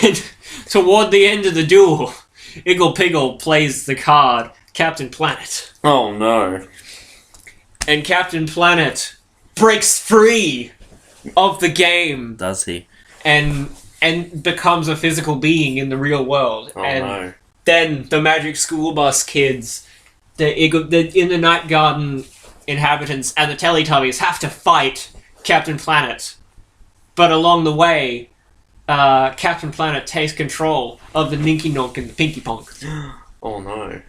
And toward the end of the duel, Iggle Piggle plays the card Captain Planet. Oh no. And Captain Planet breaks free of the game. Does he? And becomes a physical being in the real world. Oh and no. Then the Magic School Bus kids, the in the Night Garden inhabitants and the Teletubbies have to fight Captain Planet. But along the way, Captain Planet takes control of the Ninky Nonk and the Pinky Ponk. Oh no.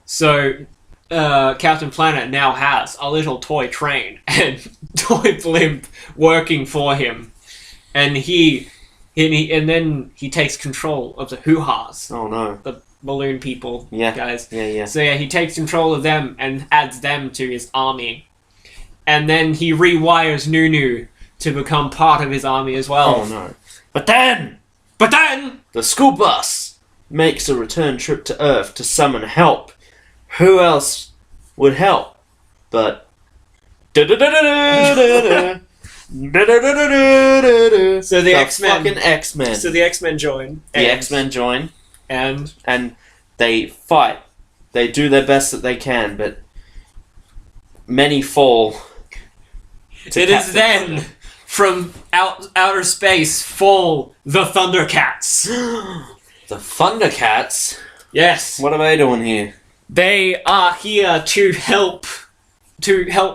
So, Captain Planet now has a little toy train and Toy Blimp working for him. And then he takes control of the Hoo-Ha's. Oh no. The balloon people, guys. Yeah. So he takes control of them and adds them to his army. And then he rewires Nunu to become part of his army as well. Oh no. But then the school bus makes a return trip to Earth to summon help. Who else would help but So the X-Men. Fucking X-Men. So the X-Men join. The X-Men join. And they fight. They do their best that they can, but many fall. It is then, from outer space, fall the Thundercats. The Thundercats? Yes. What are they doing here? They are here to help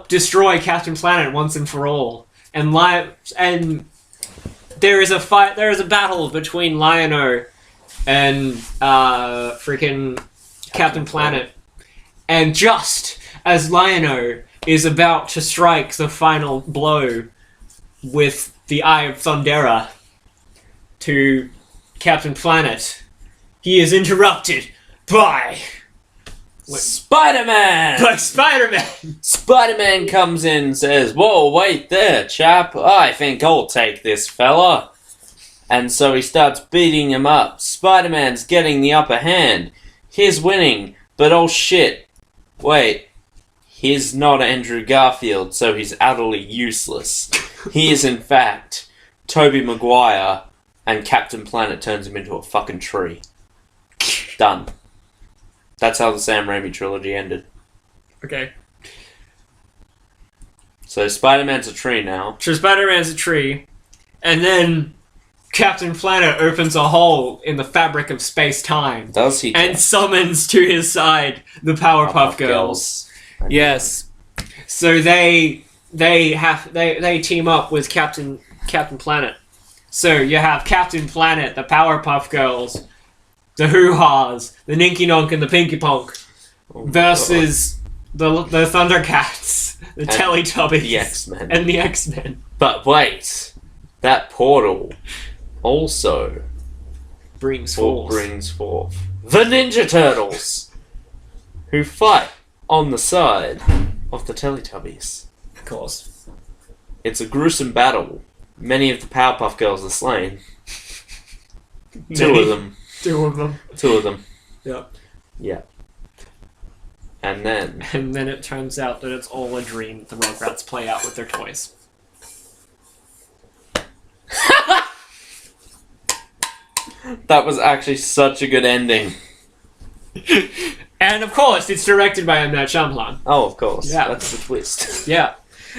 destroy Captain Planet once and for all. And there is a fight. There is a battle between Lion-O and freaking Captain Planet. And just as Lion-O is about to strike the final blow with the Eye of Thundera to Captain Planet, he is interrupted by Spider-Man! By Spider-Man! Spider-Man comes in and says, "Whoa, wait there, chap. I think I'll take this fella." And so he starts beating him up. Spider-Man's getting the upper hand. He's winning, but oh shit. Wait. He's not Andrew Garfield, so he's utterly useless. He is, in fact, Tobey Maguire, and Captain Planet turns him into a fucking tree. Done. That's how the Sam Raimi trilogy ended. Okay. So Spider-Man's a tree now. So Spider-Man's a tree, and then Captain Planet opens a hole in the fabric of space-time. Does he? And summons to his side the Powerpuff Girls. Yes. So they team up with Captain Planet. So you have Captain Planet, the Powerpuff Girls, the Hoo-Ha's, the Ninky Nonk and the Pinky Ponk versus the Thundercats, the Teletubbies, the X-Men. And the X-Men. But wait, that portal also brings forth the Ninja Turtles, who fight on the side of the Teletubbies. Of course. It's a gruesome battle. Many of the Powerpuff Girls are slain. Two of them. Yep. Yeah. And then it turns out that it's all a dream the Rugrats play out with their toys. That was actually such a good ending. And of course, it's directed by M. Night Shyamalan. Oh, of course. Yeah. That's the twist. Yeah.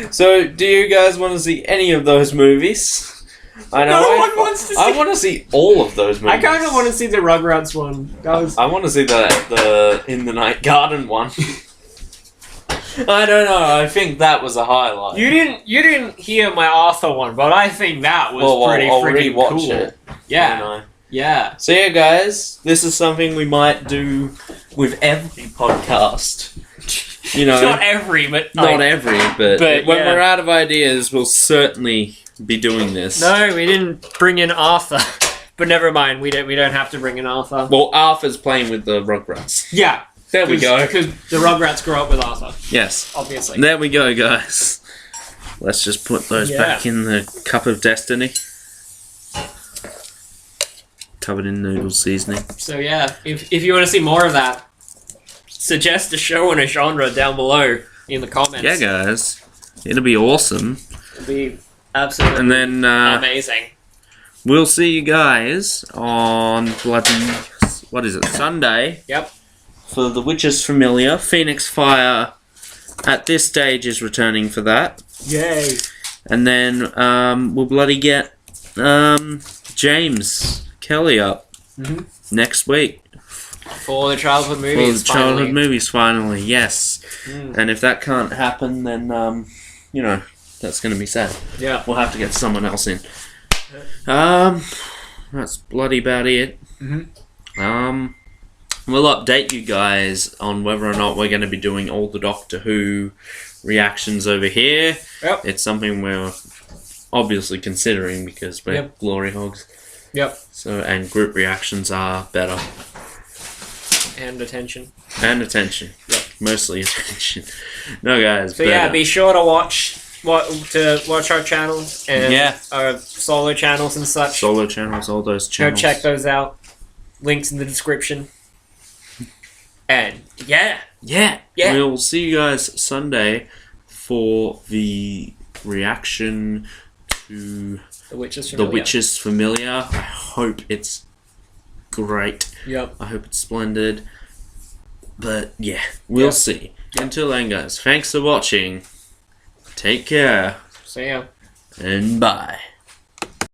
So, do you guys want to see any of those movies? I know. No one wants to see. I want to see all of those movies. I kind of want to see the Rugrats one. I want to see the In the Night Garden one. I don't know. I think that was a highlight. You didn't hear my Arthur one, but I think that was pretty freaking cool. It. Yeah. Yeah. So yeah, guys, this is something we might do with every podcast. You know, not every, but when we're out of ideas, we'll certainly be doing this. No, we didn't bring in Arthur. But never mind, we don't have to bring in Arthur. Well, Arthur's playing with the Rugrats. Yeah. There we go. Because the Rugrats grew up with Arthur. Yes. Obviously. There we go, guys. Let's just put those back in the cup of destiny. Covered in noodle seasoning. So yeah, if you want to see more of that, suggest a show and a genre down below in the comments. Yeah, guys. It'll be awesome. It'll be absolutely and then, amazing. We'll see you guys on bloody... What is it? Sunday. Yep. For The Witch's Familiar. Phoenix Fire at this stage is returning for that. Yay. And then we'll bloody get James Kelly up next week. For the childhood movies, childhood movies, finally, yes. And if that can't happen, then, you know, that's going to be sad. Yeah. We'll have to get someone else in. That's bloody about it. We'll update you guys on whether or not we're going to be doing all the Doctor Who reactions over here. Yep. It's something we're obviously considering because we're glory hogs. Yep. So, and group reactions are better. And attention. Yep. Mostly attention. No, guys. So yeah, be sure to watch our channels and our solo channels and such. Solo channels, all those channels. Go check those out. Links in the description. And yeah. We'll see you guys Sunday for the reaction to The Witch's Familiar. I hope it's great. Yep. I hope it's splendid. But yeah, we'll see. Until then, guys, thanks for watching. Take care. See ya. And bye.